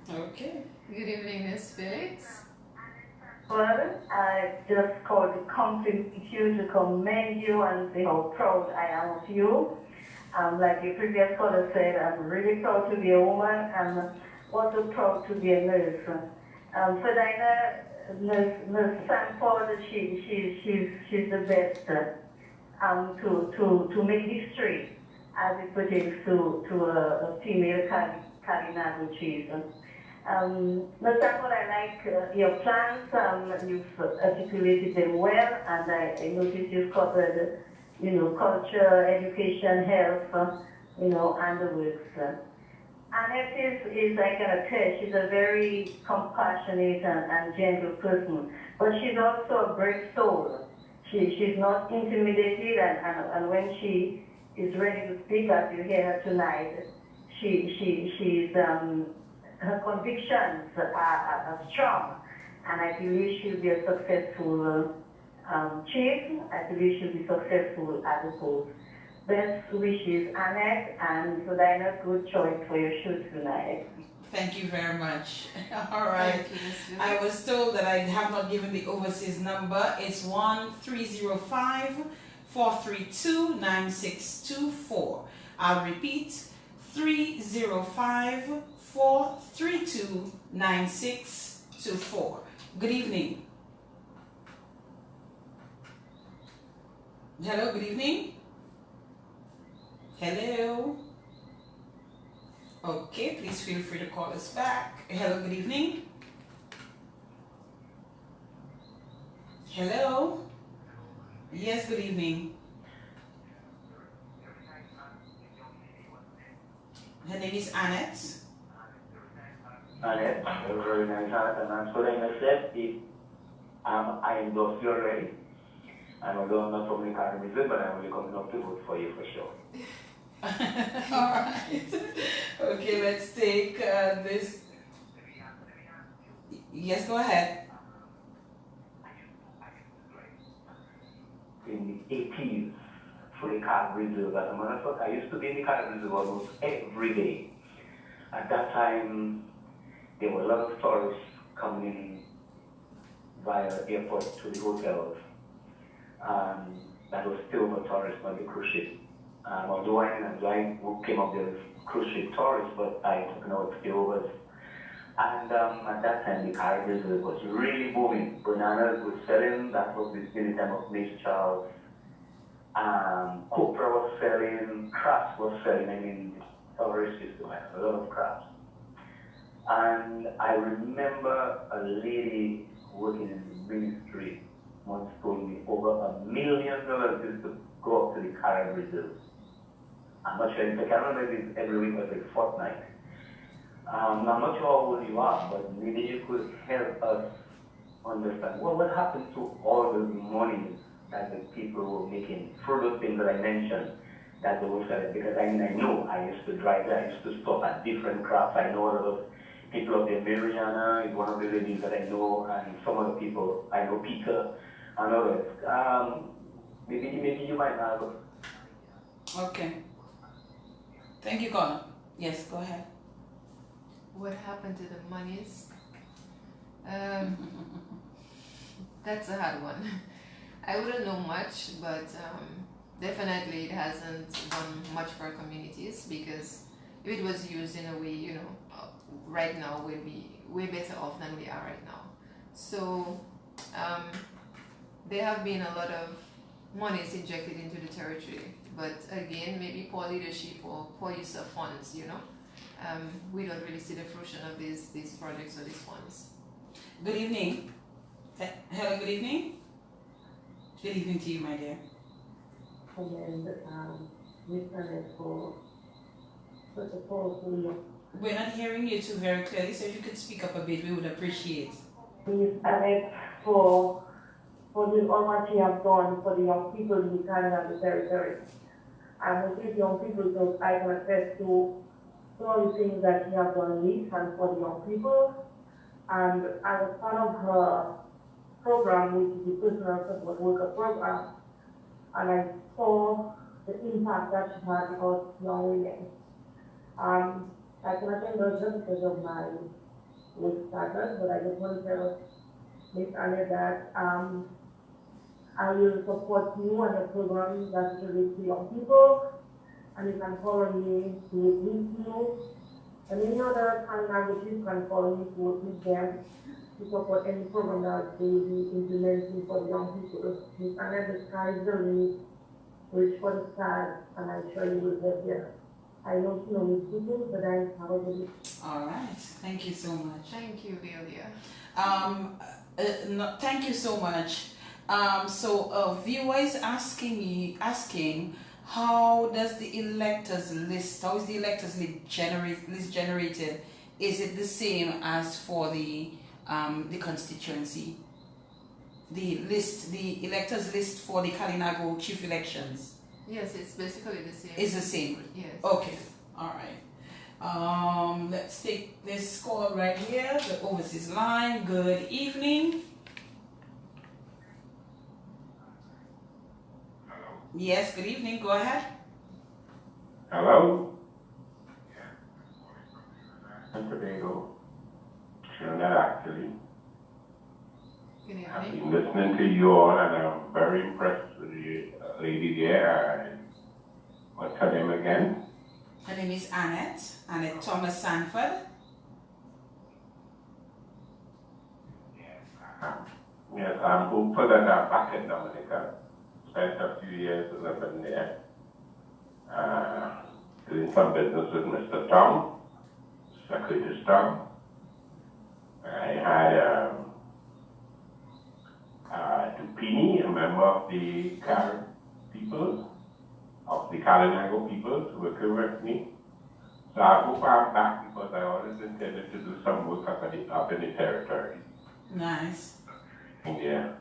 Okay. Good evening, Ms. Felix. Well, I just called to compliment you, to commend you and say how proud I am of you. Like your previous caller said, I'm really proud to be a woman and also proud to be a nurse. Sodina, Nurse Sanford, she's the best to make history as it pertains to a female Kalinago Chief. Nurse Sanford, I like your plans. You've articulated them well, and I noticed you've covered, culture, education, health, and the works. Annette is I can tell, she's a very compassionate and gentle person, but she's also a brave soul. She's not intimidated, and when she is ready to speak, as you hear her tonight, she's her convictions are strong, and I believe she'll be a successful chief. I believe she'll be successful at the post. Best wishes, Annette, and Sodina, good choice for your shoot tonight. Thank you very much. All right. I was told that I have not given the overseas number. It's 1-305-432-9624. I'll repeat, 305-432-9624. Good evening. Hello, good evening. Hello. Okay, please feel free to call us back. Hello, good evening. Hello. Yes, good evening. Her name is Annette. Annette, very nice, and I'm so like I said, I endorse you already. And although I'm not from the Caribbean, but I'm really coming up to vote for you for sure. All right. Okay, let's take this. Yes, go ahead. In the 80s, for the Caribbean Reserve, as a matter of fact, I used to be in the Caribbean Reserve almost every day. At that time, there were a lot of tourists coming in via airport to the hotels. That was still the tourist, not the cruise ship. Although I came up there as cruise ship tourists, but I took note of the overs. And at that time, the Caribbean was really booming. Bananas was selling, that was the time of Major Charles. Copra was selling, crafts was selling. I mean, tourists used to have a lot of crafts. And I remember a lady working in the ministry once told me over $1 million is to go up to the Carib Reserve. I'm not sure if I can remember if it's every week or every fortnight. I'm not sure how old you are, but maybe you could help us understand what happened to all those monies that the people were making through those things that I mentioned that they were selling. Because I know I used to drive there, I used to stop at different crafts. I know a lot of people up there. Mariana is one of the ladies that I know, and some other people, I know Peter and others. Maybe you might have. Okay. Thank you, Connor. Yes, go ahead. What happened to the monies? That's a hard one. I wouldn't know much, but definitely it hasn't done much for communities, because if it was used in a way, right now we'll be way better off than we are right now. So there have been a lot of monies injected into the territory, but again, maybe poor leadership or poor use of funds, we don't really see the fruition of these projects or these funds. Good evening. Hello, good evening. Good evening to you, my dear. And with Annette for such a powerful. We're not hearing you too very clearly, so if you could speak up a bit, we would appreciate. With Annette for all what she has done for the young people in the Kalinago Territory. And with these young people, so I can attest to all the things that she has done with and for the young people. And as a part of her program, which is the Personal Support Worker Program, and I saw the impact that she had on young women. I can attend those just because of my work status, but I just want to tell Ms. Annette that I will support you and your program that relates to young people, and you can call on me to work with you. And any other Kalinago Chief can call me to work with them to support any program that they will be implementing for the young people. Ms. Annette, the sky is the limit, reach for the stars, and I'm sure you will get there. I don't know me speaking, but I'm probably. All right. Thank you so much. Thank you, Velia. No, thank you so much. So a viewer is asking how does the electors list? How is the electors list generated? Is it the same as for the constituency? The electors list for the Kalinago Chief elections. Yes, it's basically the same. It's the same. Yes. Okay. All right. Let's take this call right here. The overseas line. Good evening. Hello. Yes. Good evening. Go ahead. Hello. I'm Tobago. Trinidad, actually. Good I've evening. been listening to you all, and I'm very impressed with the lady there. What's her name again? Her name is Annette Thomas Sanford. Yes, I'm hopeful that I'm back in Dominica. Spent a few years living there, doing some business with Mr. Tom, Secretary Tom. I had Dupini, a member of the Carib people, of the Kalinago people, working with me. So I hope I'm back, because I always intended to do some work up in the territory. Nice. Yeah.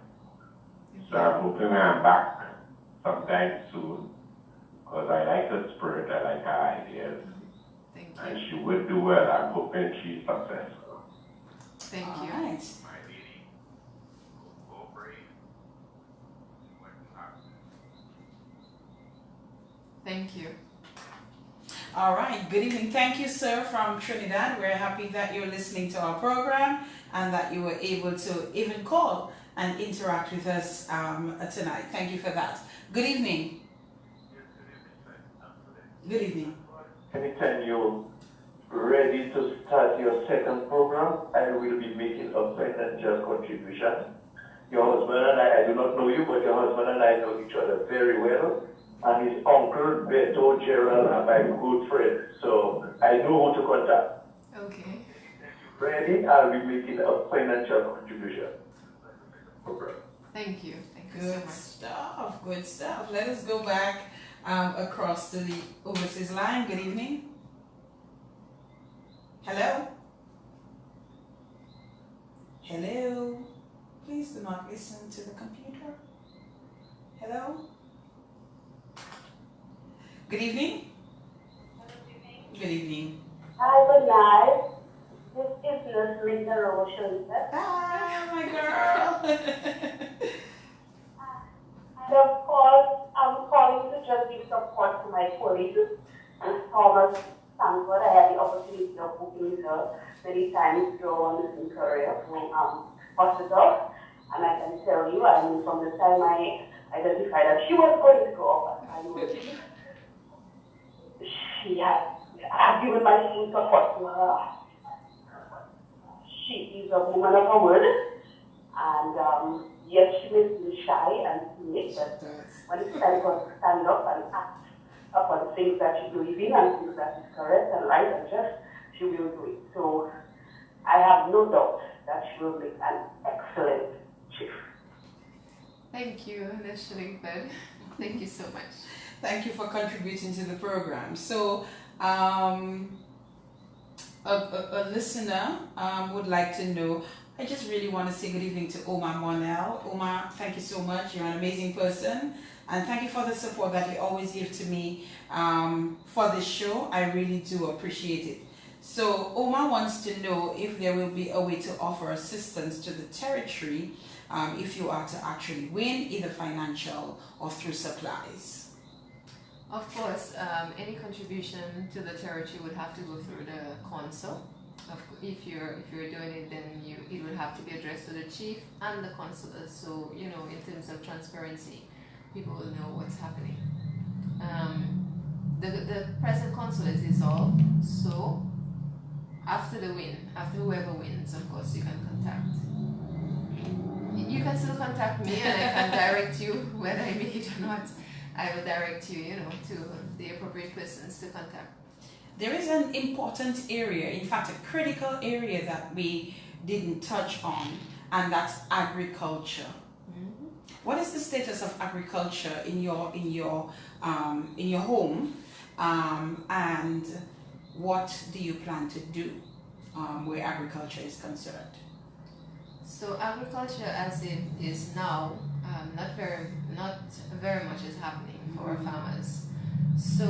So I'm hoping I'm back sometime soon, because I like her spirit, I like her ideas. Thank you. And she would do well. I'm hoping she's successful. Thank All you. right. My lady, cooperate. Thank you. All right. Good evening. Thank you, sir, from Trinidad. We're happy that you're listening to our program and that you were able to even call and interact with us tonight. Thank you for that. Good evening. Good evening. Anytime you're ready to start your second program, I will be making a financial contribution. Your husband and I do not know you, but your husband and I know each other very well. And his uncle, Beto, Gerald, are my good friends. So I know who to contact. Okay. ready, I'll be making a financial contribution. Thank you. Thank you so Good much. stuff. Good stuff. Let us go back across to the overseas line. Good evening. Hello. Hello. Please do not listen to the computer. Hello. Good evening. Good evening. Hi, good night. This is Nurse Linda Romotion. Hi, my girl. And of course, I'm calling to just give support to my colleague, Thomas Sanford. I had the opportunity of working with her many times throughout my nursing career from hospital. And I can tell you, I mean, from the time I identified that she was going to go up as my chief, she has given my full support to her. She is a woman of her word, and yes, she may be shy and timid, but when it's time for her to stand up and act upon things that she believes in and things that is correct and right and just, she will do it. So I have no doubt that she will make an excellent chief. Thank you, Nurse Linda. Thank you so much. Thank you for contributing to the program. So, a listener would like to know, I just really want to say good evening to Omar Monel. Omar, thank you so much. You're an amazing person. And thank you for the support that you always give to me for this show. I really do appreciate it. So Omar wants to know if there will be a way to offer assistance to the territory if you are to actually win, either financial or through supplies. Of course, any contribution to the territory would have to go through the consul. If you're doing it, then it would have to be addressed to the chief and the consulars. So in terms of transparency, people will know what's happening. The present consul is dissolved, so after whoever wins, of course, you can contact. You can still contact me, and I can direct you whether I make it or not. I will direct you, to the appropriate persons to contact. There is an important area, in fact, a critical area that we didn't touch on, and that's agriculture. Mm-hmm. What is the status of agriculture in your home, and what do you plan to do where agriculture is concerned? So agriculture, as it is now, not very much is happening for our farmers. So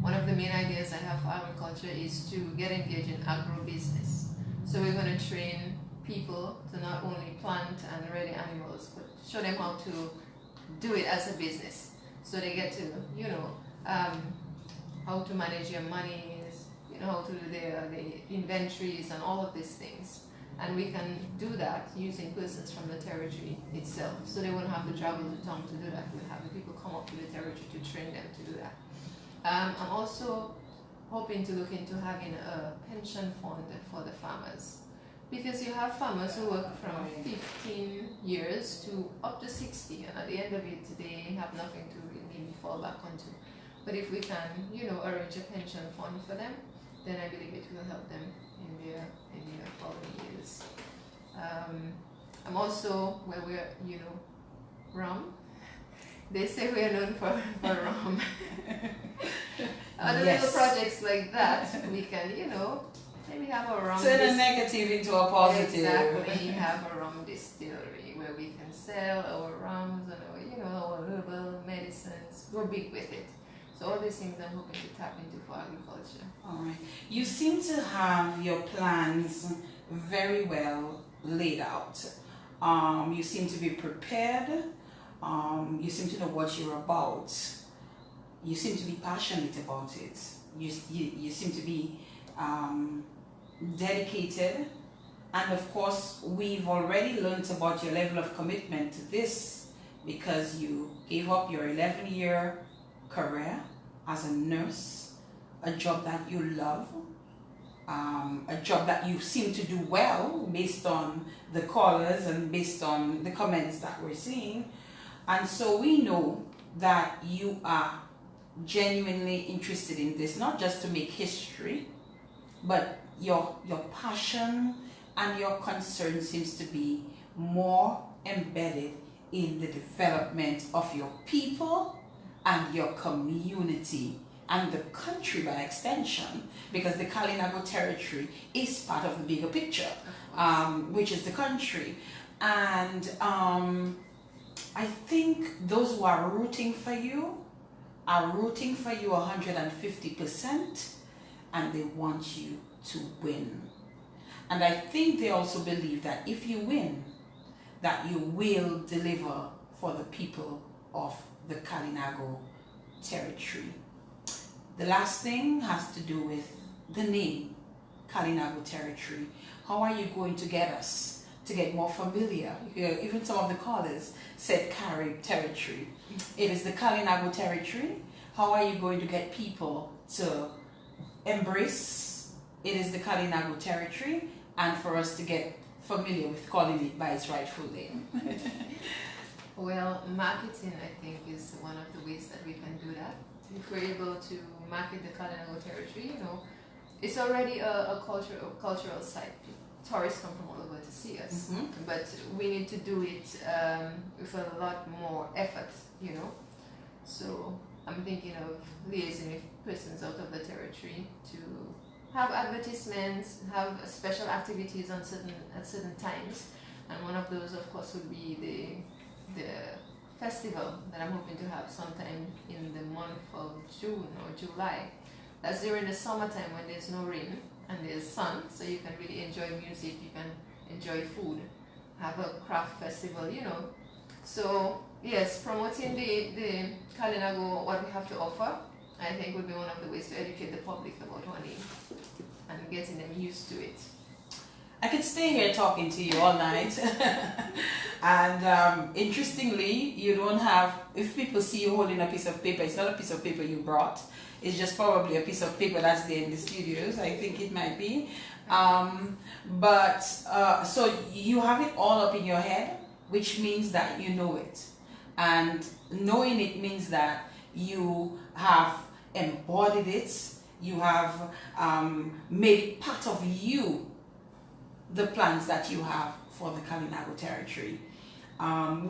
one of the main ideas I have for agriculture is to get engaged in agro-business. So we're going to train people to not only plant and rear the animals, but show them how to do it as a business. So they get to, how to manage your monies, how to do the inventories and all of these things. And we can do that using persons from the territory itself. So they won't have to travel to town to do that. We'll have the people come up to the territory to train them to do that. I'm also hoping to look into having a pension fund for the farmers. Because you have farmers who work from 15 years to up to 60, and at the end of it, they have nothing to really fall back onto. But if we can, arrange a pension fund for them, then I believe it will help them in their following years. I'm also, where we're, rum. They say we are known for rum. Other little projects like that, we can, maybe have a rum. Turn a negative into a positive. Exactly, have a rum distillery where we can sell our rums and our herbal medicines. We're big with it. So all these things I'm hoping to tap into for agriculture. All right. You seem to have your plans very well laid out. You seem to be prepared. You seem to know what you're about. You seem to be passionate about it. You seem to be dedicated. And of course, we've already learned about your level of commitment to this because you gave up your 11-year career as a nurse, a job that you love, a job that you seem to do well based on the callers and based on the comments that we're seeing. And so we know that you are genuinely interested in this, not just to make history, but your passion and your concern seems to be more embedded in the development of your people and your community and the country by extension, because the Kalinago Territory is part of the bigger picture, which is the country. And I think those who are rooting for you are rooting for you 150%, and they want you to win. And I think they also believe that if you win, that you will deliver for the people of the Kalinago Territory. The last thing has to do with the name, Kalinago Territory. How are you going to get us to get more familiar? Even some of the callers said Carib Territory. It is the Kalinago Territory. How are you going to get people to embrace it is the Kalinago Territory, and for us to get familiar with calling it by its rightful name? Well, marketing, I think, is one of the ways that we can do that. If we're able to market the Kalinago Territory, it's already a cultural site. Tourists come from all over to see us, but we need to do it with a lot more effort, So I'm thinking of liaising with persons out of the territory to have advertisements, have special activities at certain times, and one of those, of course, would be the festival that I'm hoping to have sometime in the month of June or July. That's during the summertime when there's no rain and there's sun, so you can really enjoy music, you can enjoy food, have a craft festival, So yes, promoting the Kalinago, what we have to offer, I think would be one of the ways to educate the public about our name and getting them used to it. I could stay here talking to you all night. And interestingly, you don't have, if people see you holding a piece of paper, it's not a piece of paper you brought. It's just probably a piece of paper that's there in the studios. I think it might be. So you have it all up in your head, which means that you know it. And knowing it means that you have embodied it, you have made it part of you, the plans that you have for the Kalinago Territory.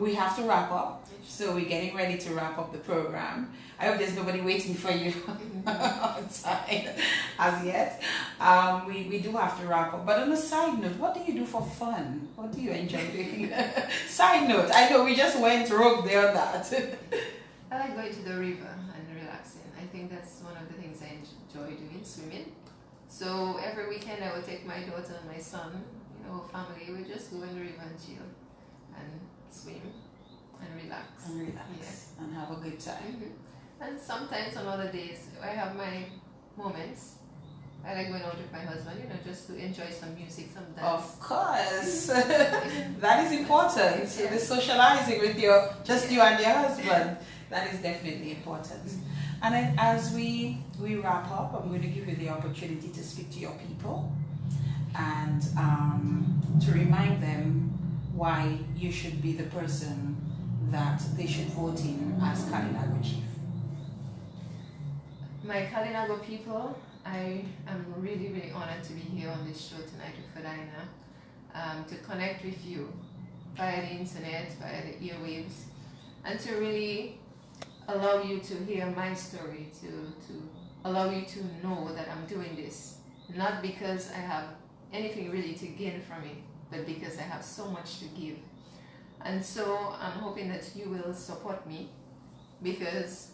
We have to wrap up, so we're getting ready to wrap up the program. I hope there's nobody waiting for you outside as yet. We do have to wrap up. But on a side note, what do you do for fun? What do you enjoy doing? Side note, I know we just went rogue there on that. I like going to the river and relaxing. I think that's one of the things I enjoy doing, swimming. So every weekend I would take my daughter and my son, family, we just go in the river and chill and swim and relax. And have a good time. And sometimes on other days I have my moments. I like going out with my husband, just to enjoy some music, some dance. Of course. That is important. So the socializing with you and your husband, that is definitely important. And then as we wrap up, I'm going to give you the opportunity to speak to your people and to remind them why you should be the person that they should vote in as Kalinago Chief. My Kalinago people, I am really, really honored to be here on this show tonight with Fadina, to connect with you via the internet, via the airwaves, and to really allow you to hear my story, to allow you to know that I'm doing this, not because I have anything really to gain from it, but because I have so much to give. And so I'm hoping that you will support me, because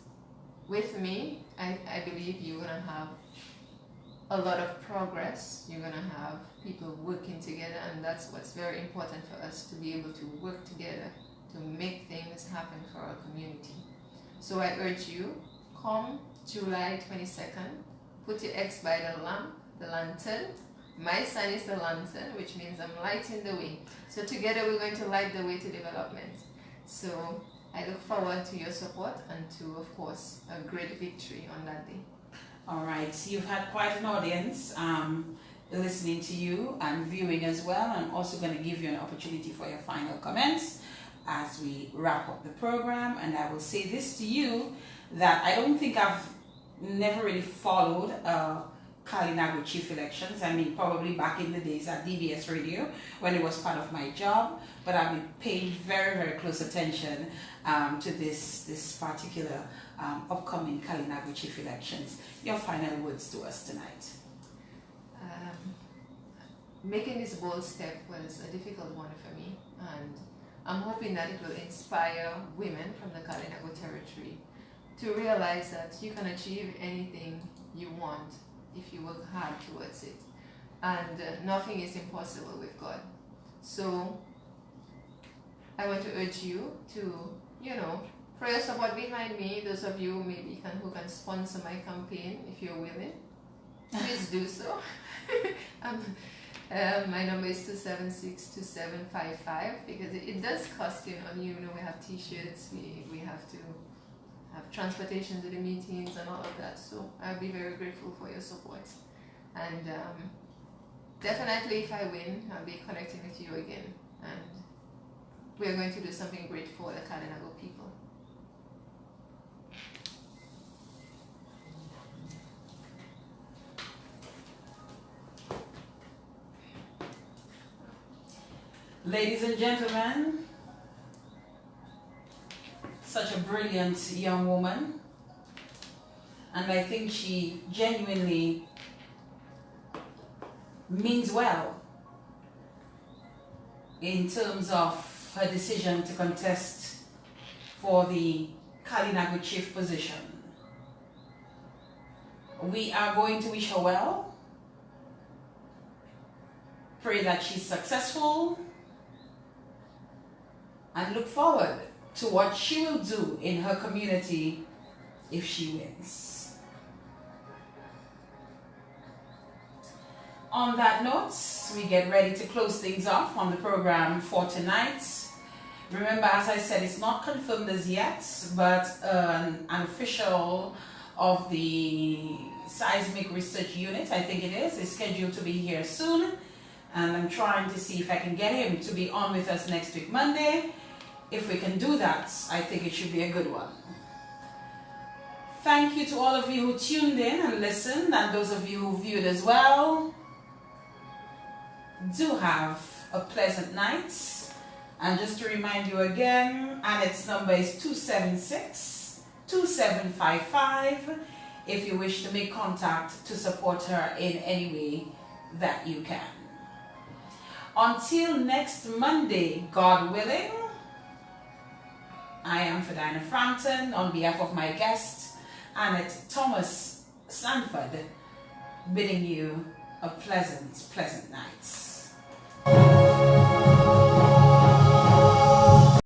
with me, I believe you're going to have a lot of progress. You're going to have people working together, and that's what's very important for us, to be able to work together to make things happen for our community. So I urge you, come July 22nd, put your X by the lamp, the lantern. My sign is the lantern, which means I'm lighting the way. So together we're going to light the way to development. So I look forward to your support and to, of course, a great victory on that day. All right, so you've had quite an audience listening to you and viewing as well. I'm also going to give you an opportunity for your final comments as we wrap up the program. And I will say this to you, that I don't think I've never really followed a Kalinago Chief elections. I mean, probably back in the days at DBS Radio when it was part of my job, but I've been paying very, very close attention to this particular upcoming Kalinago Chief elections. Your final words to us tonight. Making this bold step was a difficult one for me, and I'm hoping that it will inspire women from the Kalinago Territory to realize that you can achieve anything you want if you work hard towards it, and nothing is impossible with God. So I want to urge you to, throw your support behind me. Those of you maybe who can sponsor my campaign, if you're willing, please do so. My number is 276-2755, because it does cost, we have t-shirts, we have to have transportation to the meetings and all of that. So I'll be very grateful for your support. And definitely if I win, I'll be connecting with you again. And we're going to do something great for the Kalinago people. Ladies and gentlemen, such a brilliant young woman, and I think she genuinely means well in terms of her decision to contest for the Kalinago Chief position. We are going to wish her well, pray that she's successful, and look forward to what she will do in her community if she wins. On that note, we get ready to close things off on the program for tonight. Remember, as I said, it's not confirmed as yet, but an official of the Seismic Research Unit, I think it is scheduled to be here soon. And I'm trying to see if I can get him to be on with us next week, Monday. If we can do that, I think it should be a good one. Thank you to all of you who tuned in and listened, and those of you who viewed as well. Do have a pleasant night. And just to remind you again, Annette's number is 276-2755 if you wish to make contact to support her in any way that you can. Until next Monday, God willing, I am Ferdinand Frampton on behalf of my guest, Annette Thomas Sanford, bidding you a pleasant night.